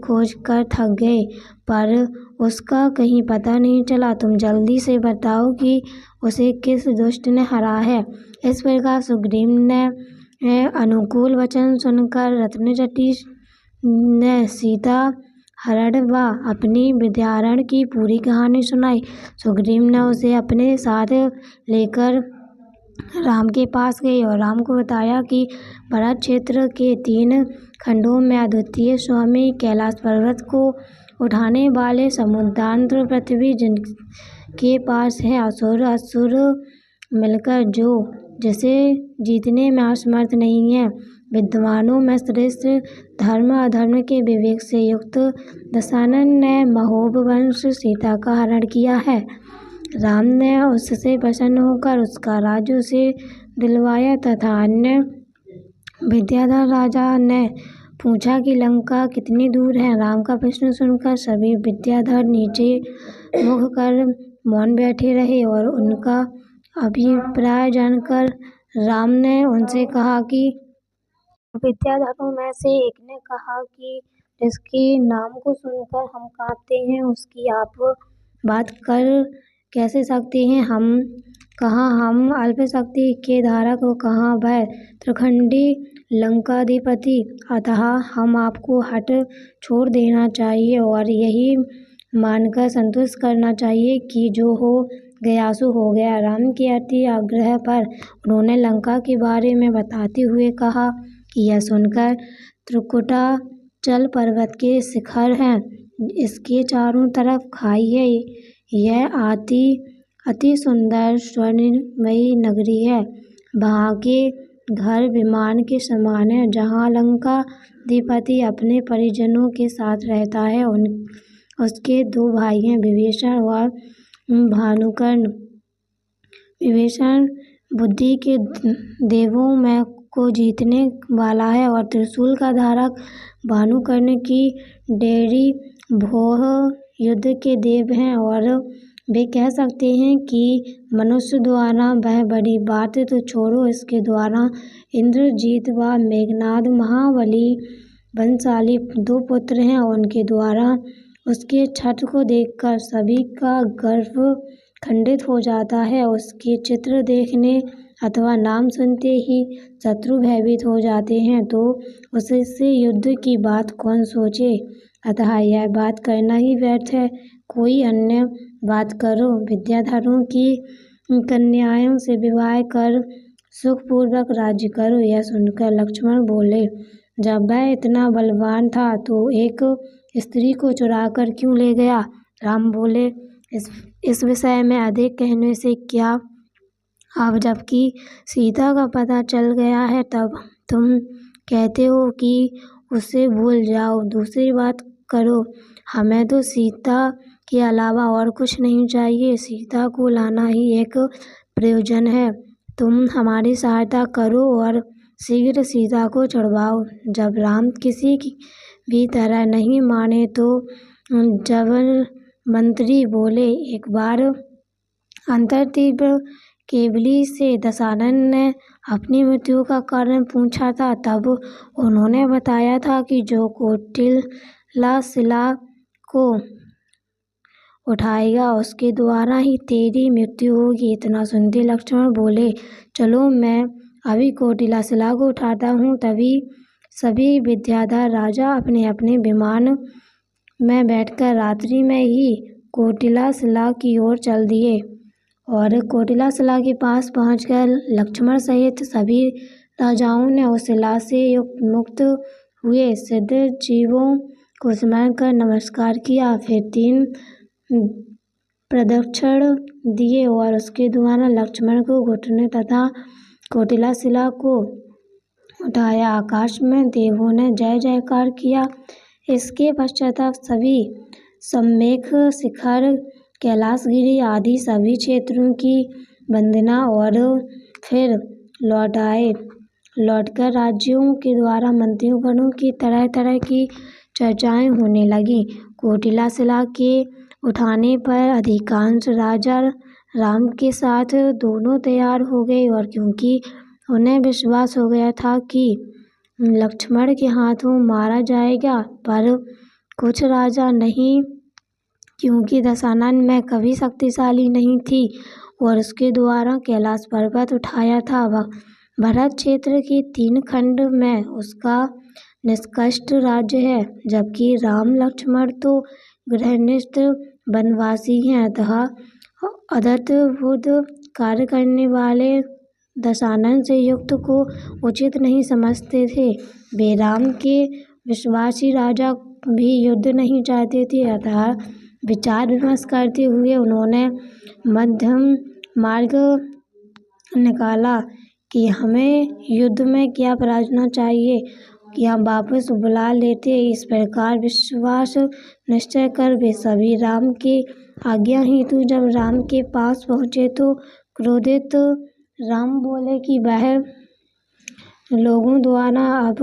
कर थक गए, पर उसका कहीं पता नहीं चला। तुम जल्दी से बताओ कि उसे किस दुष्ट ने हरा है। इस प्रकार सुग्रीव ने अनुकूल वचन सुनकर रत्नजटी ने सीता हरण व अपनी विद्यारण की पूरी कहानी सुनाई। सुग्रीव ने उसे अपने साथ लेकर राम के पास गए और राम को बताया कि भरत क्षेत्र के 3 खंडों में अद्वितीय स्वामी कैलाश पर्वत को उठाने वाले समुद्रांतर पृथ्वी जिनके पास है, असुर मिलकर जिसे जीतने में असमर्थ नहीं है। विद्वानों में श्रेष्ठ, धर्म अधर्म के विवेक से युक्त दशानन ने महोब वंश सीता का हरण किया है। राम ने उससे प्रसन्न होकर उसका राज्य उसे दिलवाया तथा अन्य विद्याधर राजा ने पूछा कि लंका कितनी दूर है। राम का प्रश्न सुनकर सभी विद्याधर नीचे मुख कर मौन बैठे रहे और उनका अभिप्राय जानकर राम ने उनसे कहा कि विद्याधरों में से एक ने कहा कि जिसके नाम को सुनकर हम कांपते हैं उसकी आप बात कर कैसे सकते हैं? हम अल्प शक्ति के धारक हो, कहाँ वह त्रिखंडी लंकाधिपति। अतः हम आपको हट छोड़ देना चाहिए और यही मानकर संतुष्ट करना चाहिए कि जो हो गया सो हो गया। राम के अति आग्रह पर उन्होंने लंका के बारे में बताते हुए कहा कि यह सुनकर त्रिकुटाचल पर्वत के शिखर हैं, इसके चारों तरफ खाई है, यह अति सुंदर स्वर्णमयी नगरी है। वहाँ के घर विमान के समान है। जहाँ लंकाधिपति अपने परिजनों के साथ रहता है, उसके 2 भाई हैं, विभीषण और भानुकर्ण। विभीषण बुद्धि के देवों में को जीतने वाला है और त्रिशूल का धारक भानुकर्ण की डेरी भोह युद्ध के देव हैं और वे कह सकते हैं कि मनुष्य द्वारा वह बड़ी बात तो छोड़ो, इसके द्वारा इंद्रजीत व मेघनाद महाबली बलशाली 2 पुत्र हैं। उनके द्वारा उसके छठ को देखकर सभी का गर्व खंडित हो जाता है। उसके चित्र देखने अथवा नाम सुनते ही शत्रु भयभीत हो जाते हैं, तो उससे युद्ध की बात कौन सोचे? अतः यह बात करना ही व्यर्थ है। कोई अन्य बात करो। विद्याधरों की कन्याओं से विवाह कर सुखपूर्वक राज्य करो। यह सुनकर लक्ष्मण बोले, जब वह इतना बलवान था तो एक स्त्री को चुरा कर क्यों ले गया? राम बोले, इस विषय में अधिक कहने से क्या? अब जबकि सीता का पता चल गया है, तब तुम कहते हो कि उसे भूल जाओ, दूसरी बात करो। हमें तो सीता के अलावा और कुछ नहीं चाहिए। सीता को लाना ही एक प्रयोजन है। तुम हमारी सहायता करो और शीघ्र सीता को छुड़वाओ। जब राम किसी की भी तरह नहीं माने तो जब मंत्री बोले, एक बार अंतर्तीव्र केवली से दशानन ने अपनी मृत्यु का कारण पूछा था। तब उन्होंने बताया था कि जो कौटिल्य शिला को उठाएगा उसके द्वारा ही तेरी मृत्यु होगी। इतना सुनते लक्ष्मण बोले, चलो मैं अभी कौटिल्य शिला को उठाता हूँ। तभी सभी विद्याधर राजा अपने अपने विमान में बैठकर रात्रि में ही कौटिल्य शिला की ओर चल दिए और कौटिल्य शिला के पास पहुंचकर लक्ष्मण सहित सभी राजाओं ने उस शिला से मुक्त हुए सिद्ध जीवों को स्मरण कर नमस्कार किया। फिर 3 प्रदक्षिण दिए और उसके द्वारा लक्ष्मण को घुटने तथा कौटिल्य शिला को उठाया। आकाश में देवों ने जय जयकार किया। इसके पश्चात सभी सम्मेख शिखर, कैलाशगिरी आदि सभी क्षेत्रों की वंदना और फिर लौट आए। लौटकर राज्यों के द्वारा मंत्रियों की तरह तरह की चर्चाएं होने लगी। कौटिल्य शिला के उठाने पर अधिकांश राजा राम के साथ दोनों तैयार हो गए और क्योंकि उन्हें विश्वास हो गया था कि लक्ष्मण के हाथों मारा जाएगा, पर कुछ राजा नहीं, क्योंकि दशानन में कभी शक्तिशाली नहीं थी और उसके द्वारा कैलाश पर्वत उठाया था। वह भरत क्षेत्र के 3 खंड में उसका निष्कष्ट राज्य है, जबकि राम लक्ष्मण तो गृहस्थ वनवासी हैं, अतः अद्भुत कार्य करने वाले दशानन से युक्त को उचित नहीं समझते थे। वे राम के विश्वासी राजा भी युद्ध नहीं चाहते थे, अतः विचार विमर्श करते हुए उन्होंने मध्यम मार्ग निकाला कि हमें युद्ध में क्या प्रार्थना चाहिए कि हम वापस बुला लेते। इस प्रकार विश्वास निश्चय कर वे सभी राम के आज्ञा हेतु जब राम के पास पहुँचे तो क्रोधित राम बोले कि वह लोगों द्वारा अब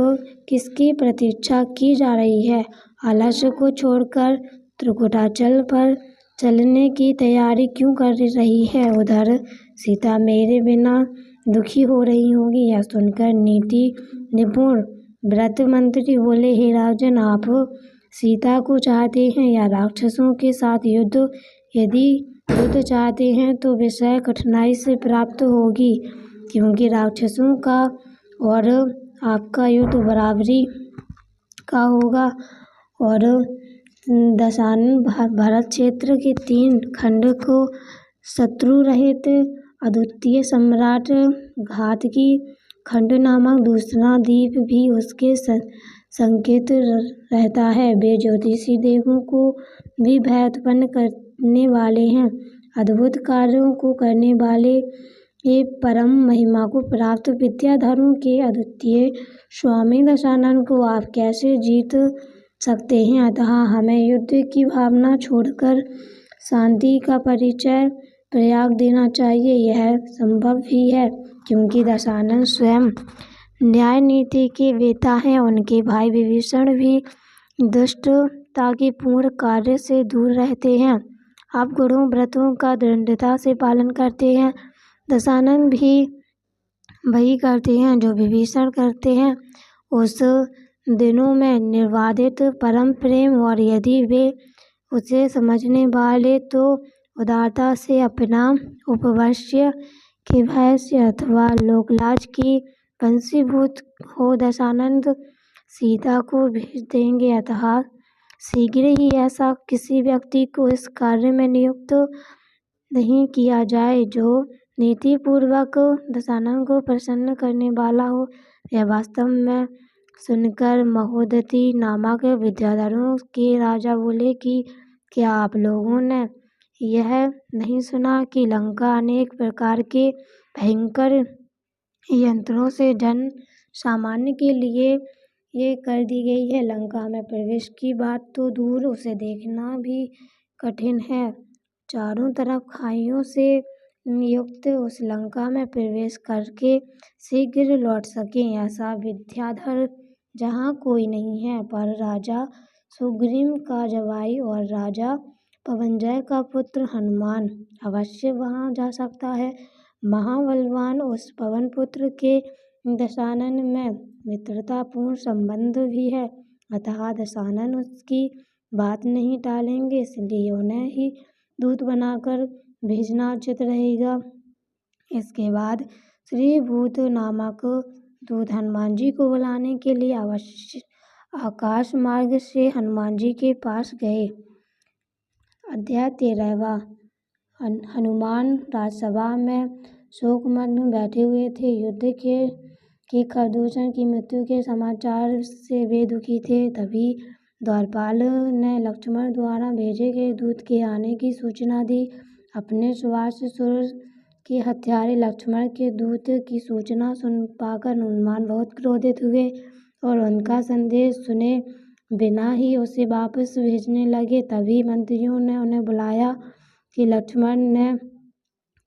किसकी प्रतीक्षा की जा रही है। आलस्य को छोड़कर त्रिकुटाचल पर चलने की तैयारी क्यों कर रही है। उधर सीता मेरे बिना दुखी हो रही होगी। यह सुनकर नीति निपुण व्रत मंत्री बोले, हे राजन, आप सीता को चाहते हैं या राक्षसों के साथ युद्ध? यदि युद्ध चाहते हैं तो विषय कठिनाई से प्राप्त होगी, क्योंकि राक्षसों का और आपका युद्ध बराबरी का होगा। और दशानन भरत क्षेत्र के 3 खंड को शत्रु रहित अद्वितीय सम्राट घातकी खंड नामक दूसरा द्वीप भी उसके संकेत रहता है। वे ज्योतिषी देवों को भी भय उत्पन्न करने वाले हैं। अद्भुत कार्यों को करने वाले ये परम महिमा को प्राप्त विद्याधरों के अद्वितीय स्वामी दशानन को आप कैसे जीत सकते हैं। अतः हमें युद्ध की भावना छोड़कर शांति का परिचय प्रयाग देना चाहिए। यह संभव भी है, क्योंकि दशानन स्वयं न्याय नीति के वेता हैं। उनके भाई विभीषण भी दुष्टता के पूर्ण कार्य से दूर रहते हैं। आप गुणों व्रतों का दृढ़ता से पालन करते हैं। दशानन भी वही करते हैं जो विभीषण करते हैं। उस दिनों में निर्वादित परम प्रेम, और यदि वे उसे समझने वाले तो उदारता से अपना उपवश्य के भय से अथवा लोकलाज की वंशीभूत हो दशानंद सीता को भेज देंगे। अतः शीघ्र ही ऐसा किसी व्यक्ति को इस कार्य में नियुक्त नहीं किया जाए जो नीतिपूर्वक दशानन को प्रसन्न करने वाला हो। यह वास्तव में सुनकर महोदधि नामक विद्याधरों के राजा बोले कि क्या आप लोगों ने यह नहीं सुना कि लंका अनेक प्रकार के भयंकर यंत्रों से जन सामान्य के लिए ये कर दी गई है। लंका में प्रवेश की बात तो दूर, उसे देखना भी कठिन है। चारों तरफ खाइयों से युक्त उस लंका में प्रवेश करके शीघ्र लौट सकें, ऐसा विद्याधर जहाँ कोई नहीं है। पर राजा सुग्रीव का जवाई और राजा पवनजय का पुत्र हनुमान अवश्य वहाँ जा सकता है। महाबलवान उस पवन पुत्र के दशानन में मित्रतापूर्ण संबंध भी है, अतः दशानन उसकी बात नहीं टालेंगे, इसलिए उन्हें ही दूत बनाकर भेजना उचित रहेगा। इसके बाद श्री भूत नामक दूत हनुमान जी को बुलाने के लिए अवश्य आकाश मार्ग से हनुमान जी के पास गए। अध्याय 13वां। हनुमान राजसभा में शोकमग्न बैठे हुए थे। युद्ध के खरदूषण की मृत्यु के समाचार से वे दुखी थे। तभी द्वारपाल ने लक्ष्मण द्वारा भेजे गए दूत के आने की सूचना दी। अपने सुवासुर के हत्यारे लक्ष्मण के दूत की सूचना सुन पाकर हनुमान बहुत क्रोधित हुए और उनका संदेश सुने बिना ही उसे वापस भेजने लगे। तभी मंत्रियों ने उन्हें बुलाया कि लक्ष्मण ने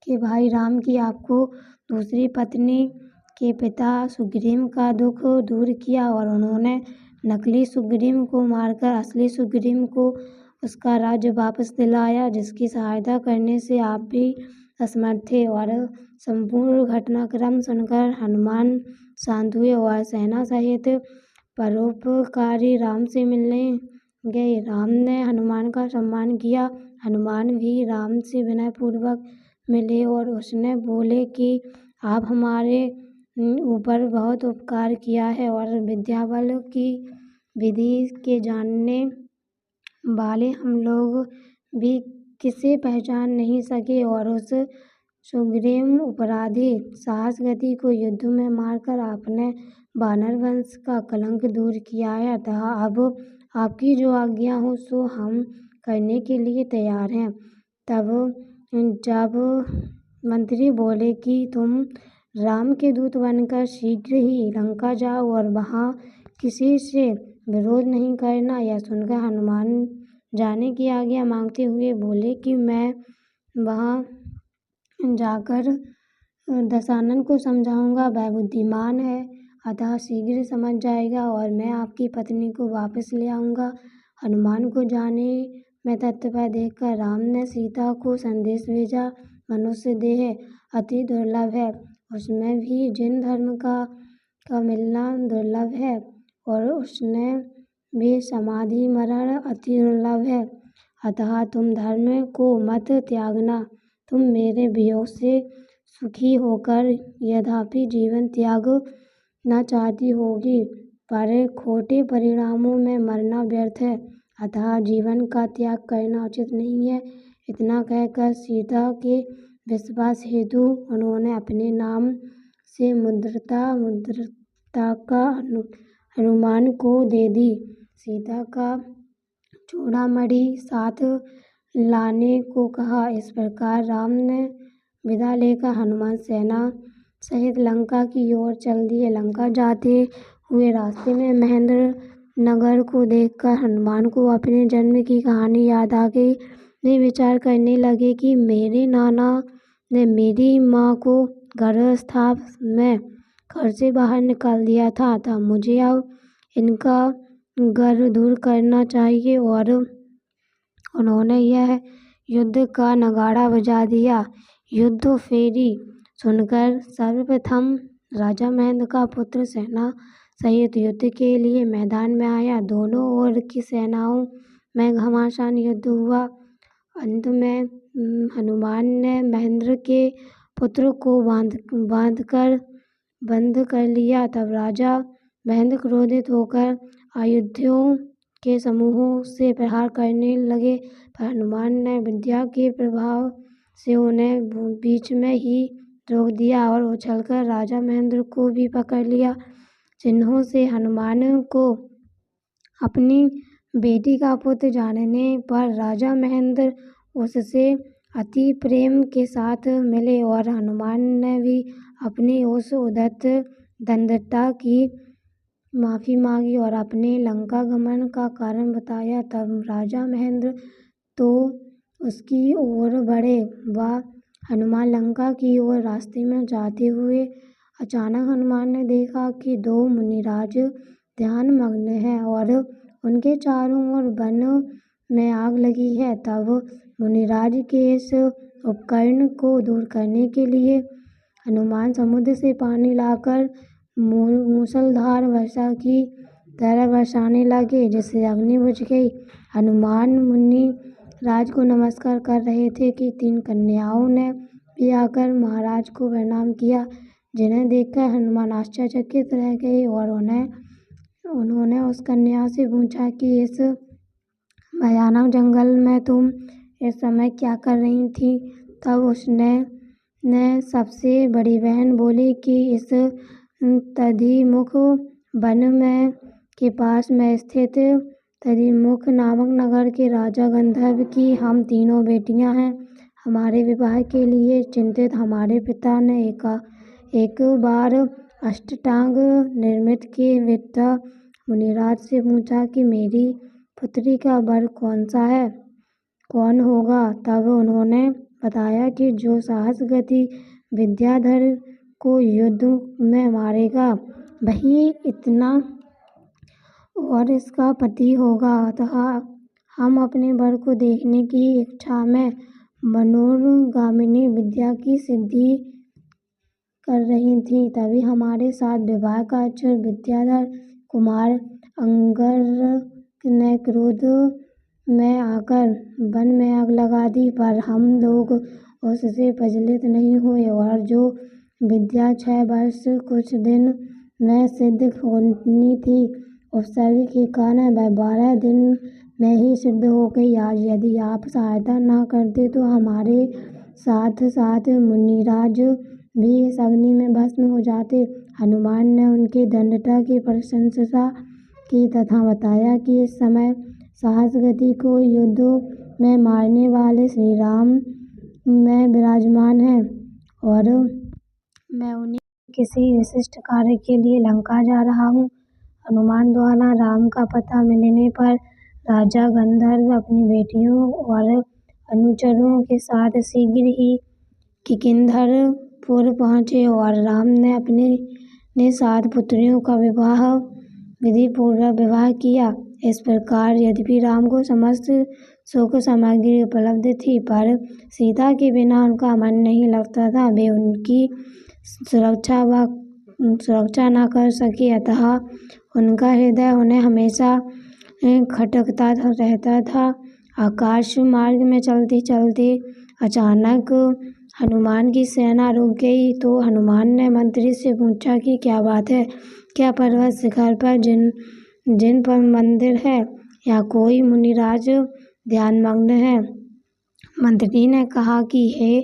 के भाई राम की आपको दूसरी पत्नी के पिता सुग्रीव का दुख दूर किया और उन्होंने नकली सुग्रीव को मारकर असली सुग्रीव को उसका राज्य वापस दिलाया, जिसकी सहायता करने से आप भी असमर्थ थे। और संपूर्ण घटनाक्रम सुनकर हनुमान शांत हुए और सेना सहित परोपकारी राम से मिलने गए। राम ने हनुमान का सम्मान किया। हनुमान भी राम से विनयपूर्वक मिले और उसने बोले कि आप हमारे ऊपर बहुत उपकार किया है और विद्याबल की विधि के जानने वाले हम लोग भी किसे पहचान नहीं सके और उस सुग्रीव अपराधी साहस गति को युद्ध में मारकर आपने वानर वंश का कलंक दूर किया है, अतः अब आपकी जो आज्ञा हो सो हम करने के लिए तैयार हैं। तब जब मंत्री बोले कि तुम राम के दूत बनकर शीघ्र ही लंका जाओ और वहाँ किसी से विरोध नहीं करना, यह सुनकर हनुमान जाने की आज्ञा मांगते हुए बोले कि मैं वहाँ जाकर दशानन को समझाऊंगा, वह बुद्धिमान है, अतः शीघ्र समझ जाएगा और मैं आपकी पत्नी को वापस ले आऊँगा। हनुमान को जाने में तत्पर देखकर राम ने सीता को संदेश भेजा। मनुष्य देह अति दुर्लभ है, उसमें भी जिन धर्म का मिलना दुर्लभ है और उसने भी समाधि मरण अति दुर्लभ है, अतः तुम धर्म को मत त्यागना। तुम मेरे वियोग से सुखी होकर यद्यपि जीवन त्याग न चाहती होगी, पर खोटे परिणामों में मरना व्यर्थ है, अतः जीवन का त्याग करना उचित नहीं है। इतना कहकर सीता के विश्वास हेतु उन्होंने अपने नाम से मुद्रिका का हनुमान को दे दी। सीता का चूड़ामणि साथ लाने को कहा। इस प्रकार राम ने विदा लेकर हनुमान सेना सहित लंका की ओर चल दिए। लंका जाते हुए रास्ते में महेंद्र नगर को देखकर हनुमान को अपने जन्म की कहानी याद आ गई। वे विचार करने लगे कि मेरे नाना ने मेरी माँ को गर्भावस्था में घर से बाहर निकाल दिया था, अतः मुझे अब इनका गर्व दूर करना चाहिए। और उन्होंने यह युद्ध का नगाड़ा बजा दिया। युद्ध फेरी सुनकर सर्वप्रथम राजा महेंद्र का पुत्र सेना सहित युद्ध के लिए मैदान में आया। दोनों ओर की सेनाओं में घमासान युद्ध हुआ। अंत में हनुमान ने महेंद्र के पुत्र को बंद कर लिया। तब राजा महेंद्र क्रोधित होकर आयुधों के समूहों से प्रहार करने लगे, पर हनुमान ने विद्या के प्रभाव से उन्हें बीच में ही रोक दिया और उछलकर राजा महेंद्र को भी पकड़ लिया। चिन्हों से हनुमान को अपनी बेटी का पुत्र जानने पर राजा महेंद्र उससे अति प्रेम के साथ मिले और हनुमान ने भी अपनी उस उद्धत दंडता की माफ़ी मांगी और अपने लंका गमन का कारण बताया। तब राजा महेंद्र तो उसकी ओर बढ़े। वह हनुमान लंका की ओर रास्ते में जाते हुए अचानक हनुमान ने देखा कि दो मुनिराज ध्यान मग्न हैं और उनके चारों ओर वन में आग लगी है। तब मुनिराज के इस उपकरण को दूर करने के लिए हनुमान समुद्र से पानी लाकर मूसलधार वर्षा की तरह बरसाने लगे, जिससे अग्नि बुझ गई। हनुमान मुनि राज को नमस्कार कर रहे थे कि 3 कन्याओं ने भी आकर महाराज को प्रणाम किया, जिन्हें देखकर हनुमान आश्चर्यचकित रह गए और उन्होंने उस कन्या से पूछा कि इस भयानक जंगल में तुम इस समय क्या कर रही थी। तब उसने सबसे बड़ी बहन बोली कि इस तदिमुख वन में के पास में स्थित तदिमुख नामक नगर के राजा गंधर्व की हम तीनों बेटियां हैं। हमारे विवाह के लिए चिंतित हमारे पिता ने एक बार अष्टांग निर्मित के विद्या मुनिराज से पूछा कि मेरी पुत्री का वर कौन होगा। तब उन्होंने बताया कि जो साहस गति विद्याधर को युद्ध में मारेगा वही इतना और इसका पति होगा। अतः हम अपने वर को देखने की इच्छा में मनोरगामिनी विद्या की सिद्धि कर रही थी। तभी हमारे साथ विवाह का इच्छुक विद्याधर कुमार अंगरक ने क्रोध में आकर वन में आग लगा दी, पर हम लोग उससे प्रज्वलित नहीं हुए और जो विद्या 6 वर्ष कुछ दिन में सिद्ध होनी थी, उपसर्ग के कारण वह 12 दिन में ही सिद्ध हो गई। आज यदि आप सहायता न करते तो हमारे साथ साथ मुनिराज भी इस अग्नि में भस्म हो जाते। हनुमान ने उनकी दृढ़ता की प्रशंसा की तथा बताया कि इस समय साहस गति को युद्ध में मारने वाले श्री राम में विराजमान हैं और मैं उन्हीं किसी विशिष्ट कार्य के लिए लंका जा रहा हूँ। हनुमान द्वारा राम का पता मिलने पर राजा गंधर्व अपनी बेटियों और अनुचरों के साथ शीघ्र ही किष्किंधपुर पहुँचे और राम ने अपने 7 पुत्रियों का विधिपूर्वक विवाह किया। इस प्रकार यद्यपि राम को समस्त सुख सामग्री उपलब्ध थी, पर सीता के बिना उनका मन नहीं लगता था। वे उनकी सुरक्षा न कर सके, अतः उनका हृदय उन्हें हमेशा खटकता रहता था। आकाश मार्ग में चलते चलते अचानक हनुमान की सेना रुक गई, तो हनुमान ने मंत्री से पूछा कि क्या बात है, क्या पर्वत शिखर पर जिन पर मंदिर है या कोई मुनिराज ध्यानमग्न है। मंत्री ने कहा कि हे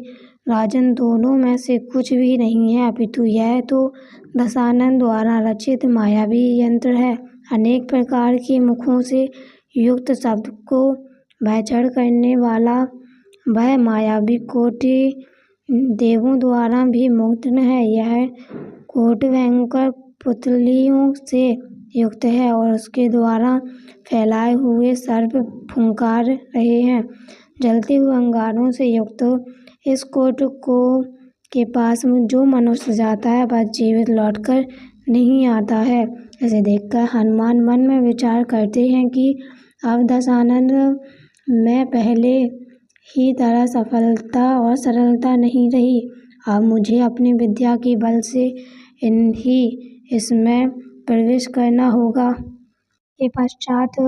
राजन, दोनों में से कुछ भी नहीं है, अपितु यह तो दशानन द्वारा रचित मायावी यंत्र है। अनेक प्रकार के मुखों से युक्त शब्द को भयचड़ करने वाला वह मायावी कोटि देवों द्वारा भी मुक्त है। यह कोट भयंकर पुतलियों से युक्त है और उसके द्वारा फैलाए हुए सर्प फुंकार रहे हैं। जलते हुए अंगारों से युक्त इस कोट के पास जो मनुष्य जाता है वह जीवित लौटकर नहीं आता है। इसे देखकर हनुमान मन में विचार करते हैं कि अब दशानन में पहले ही तरह सफलता और सरलता नहीं रही। अब मुझे अपनी विद्या के बल से इसमें प्रवेश करना होगा। के पश्चात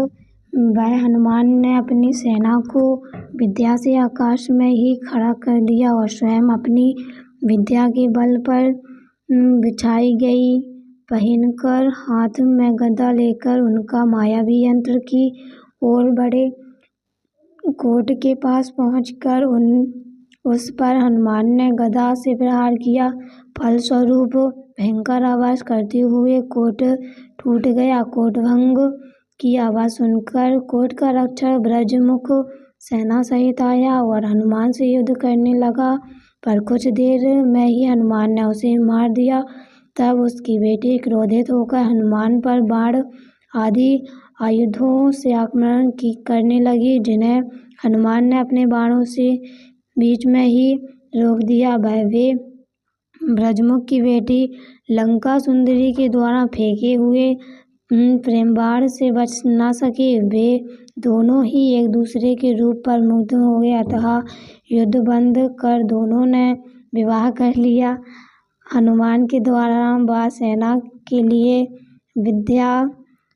वह हनुमान ने अपनी सेना को विद्या से आकाश में ही खड़ा कर दिया और स्वयं अपनी विद्या के बल पर बिछाई गई पहनकर हाथ में गदा लेकर उनका मायावी यंत्र की ओर बढ़े। कोट के पास पहुंचकर उस पर हनुमान ने गदा से प्रहार किया। फलस्वरूप भयंकर आवाज करते हुए कोट टूट गया। कोट भंग की आवाज सुनकर कोट का रक्षक ब्रजमुख सेना सहित आया और हनुमान से युद्ध करने लगा, पर कुछ देर में ही हनुमान ने उसे मार दिया। तब उसकी बेटी क्रोधित होकर हनुमान पर बाण आदि आयुधों से आक्रमण करने लगी, जिन्हें हनुमान ने अपने बाणों से बीच में ही रोक दिया। वे ब्रजमुख की बेटी लंका सुंदरी के द्वारा फेंके हुए प्रेम बाण से बच न सके। वे दोनों ही एक दूसरे के रूप पर मुग्ध हो गए, अतः युद्ध बंद कर दोनों ने विवाह कर लिया। हनुमान के द्वारा वायुसेना के लिए विद्या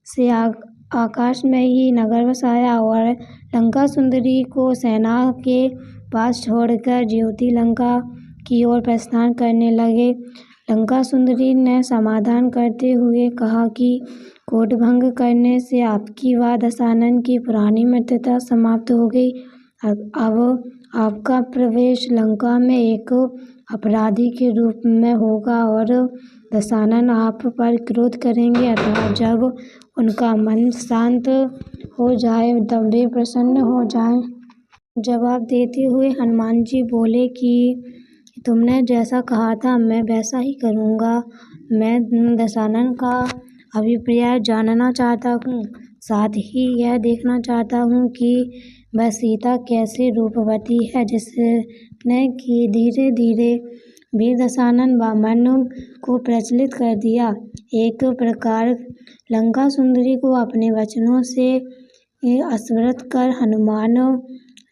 से आकाश में ही नगर बसाया और लंका सुंदरी को सेना के पास छोड़कर ज्योति लंका की ओर प्रस्थान करने लगे। लंका सुंदरी ने समाधान करते हुए कहा कि कोट भंग करने से आपकी व दशानन की पुरानी मित्रता समाप्त हो गई। अब आपका प्रवेश लंका में एक अपराधी के रूप में होगा और दशानन आप पर क्रोध करेंगे, अतः जब उनका मन शांत हो जाए तब वे प्रसन्न हो जाएं। जवाब देते हुए हनुमान जी बोले कि तुमने जैसा कहा था मैं वैसा ही करूँगा। मैं दशानन का अभिप्राय जानना चाहता हूँ, साथ ही यह देखना चाहता हूँ कि वह सीता कैसे रूपवती है, जिसने कि धीरे धीरे वीर दशानन वामन को प्रचलित कर दिया। एक प्रकार लंका सुंदरी को अपने वचनों से अस्वृत कर हनुमान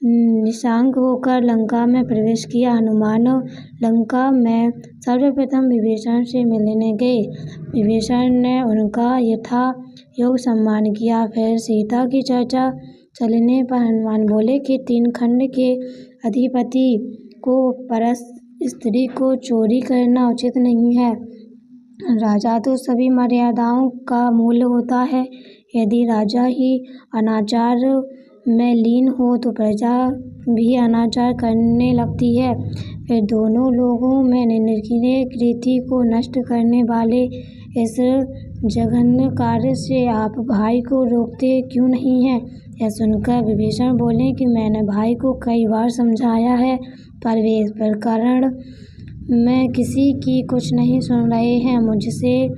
निशांक होकर लंका में प्रवेश किया। हनुमान लंका में सर्वप्रथम विभीषण से मिलने गए। विभीषण ने उनका यथा योग सम्मान किया। फिर सीता की चर्चा चलने पर हनुमान बोले कि 3 खंड के अधिपति को परस स्त्री को चोरी करना उचित नहीं है। राजा तो सभी मर्यादाओं का मूल होता है। यदि राजा ही अनाचार में लीन हो तो प्रजा भी अनाचार करने लगती है। फिर दोनों लोगों में निर्णय कृति को नष्ट करने वाले इस जघन्य कार्य से आप भाई को रोकते क्यों नहीं हैं? यह सुनकर विभीषण बोले कि मैंने भाई को कई बार समझाया है, पर वे इस प्रकरण में किसी की कुछ नहीं सुन रहे हैं। मुझसे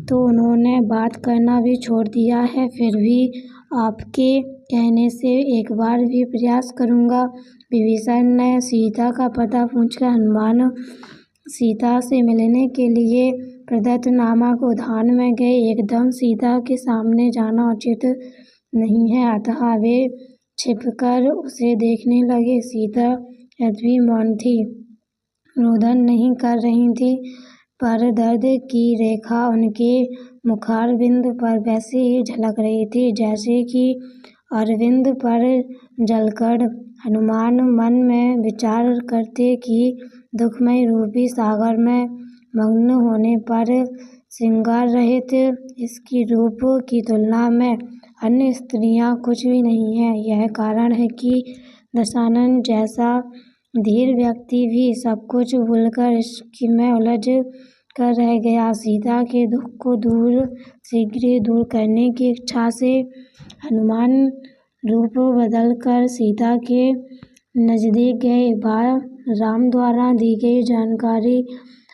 तो उन्होंने बात करना भी छोड़ दिया है। फिर भी आपके कहने से एक बार भी प्रयास करूँगा। विभीषण ने सीता का पता पूछकर हनुमान सीता से मिलने के लिए प्रदत्त नामक उद्यान में गए। एकदम सीता के सामने जाना उचित नहीं है, अतः वे छिपकर उसे देखने लगे। सीता यद्यपि मौन थी, रोदन नहीं कर रही थी, पर दर्द की रेखा उनके मुखारविंद पर वैसे ही झलक रही थी जैसे कि अरविंद पर जलकण। हनुमान मन में विचार करते कि दुखमय रूपी सागर में मग्न होने पर श्रृंगार रहित इसकी रूप की तुलना में अन्य स्त्रियां कुछ भी नहीं है। यह कारण है कि दशानन जैसा धीर व्यक्ति भी सब कुछ भूलकर इश्क में उलझ कर रह गया। सीता के दुख को शीघ्र दूर करने की इच्छा से हनुमान रूप बदलकर सीता के नजदीक गए। राम द्वारा दी गई जानकारी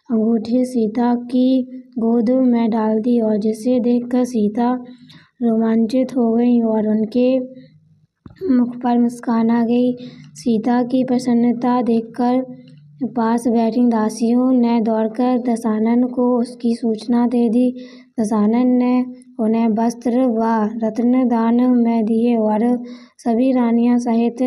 अंगूठी सीता की गोद में डाल दी और जिसे देखकर सीता रोमांचित हो गई और उनके मुख पर मुस्कान आ गई। सीता की प्रसन्नता देखकर पास बैठी दासियों ने दौड़कर दशानन को उसकी सूचना दे दी। दशानन ने उन्हें वस्त्र व रत्न दान में दिए और सभी रानियां सहित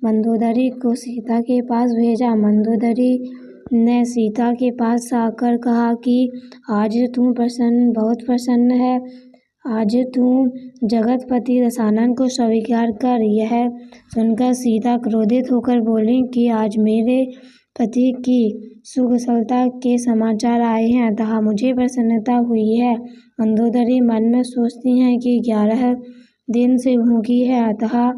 मंदोदरी को सीता के पास भेजा। मंदोदरी ने सीता के पास आकर कहा कि आज तू बहुत प्रसन्न है। आज तू जगतपति दशानन को स्वीकार कर। यह सुनकर सीता क्रोधित होकर बोली कि आज मेरे पति की सुकुशलता के समाचार आए हैं, अतः मुझे प्रसन्नता हुई है। मंदोदरी मन में सोचती हैं कि 11 दिन से भूखी है, अतः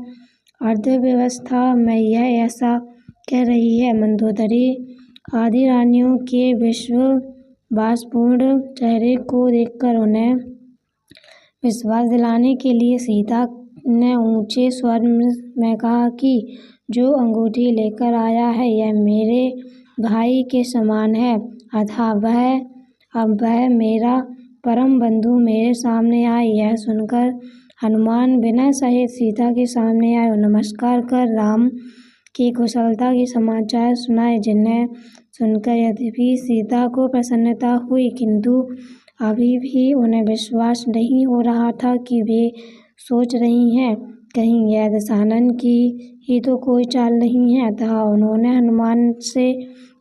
अर्थव्यवस्था में यह ऐसा कह रही है। मंदोदरी आदि रानियों के विश्वासपूर्ण चेहरे को देखकर उन्हें विश्वास दिलाने के लिए सीता ने ऊंचे स्वर में कहा कि जो अंगूठी लेकर आया है यह मेरे भाई के समान है, अतः वह अब वह मेरा परम बंधु मेरे सामने आए। यह सुनकर हनुमान विनय सहित सीता के सामने आए और नमस्कार कर राम की कुशलता के समाचार सुनाए, जिन्हें सुनकर यद्यपि सीता को प्रसन्नता हुई, किंतु अभी भी उन्हें विश्वास नहीं हो रहा था कि वे सोच रही हैं कहीं यह दशानन की ही तो कोई चाल नहीं है। अतः उन्होंने हनुमान से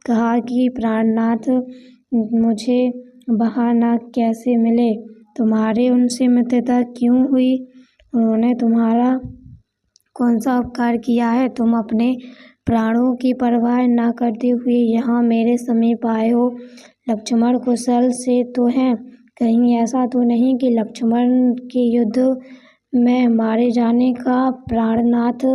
कहा कि प्राणनाथ, मुझे वहाँ न कैसे मिले, तुम्हारे उनसे मित्रता क्यों हुई, उन्होंने तुम्हारा कौन सा उपकार किया है, तुम अपने प्राणों की परवाह न करते हुए यहाँ मेरे समीप आए हो। लक्ष्मण कुशल से तो हैं, कहीं ऐसा तो नहीं कि लक्ष्मण के युद्ध में मारे जाने का प्राणनाथ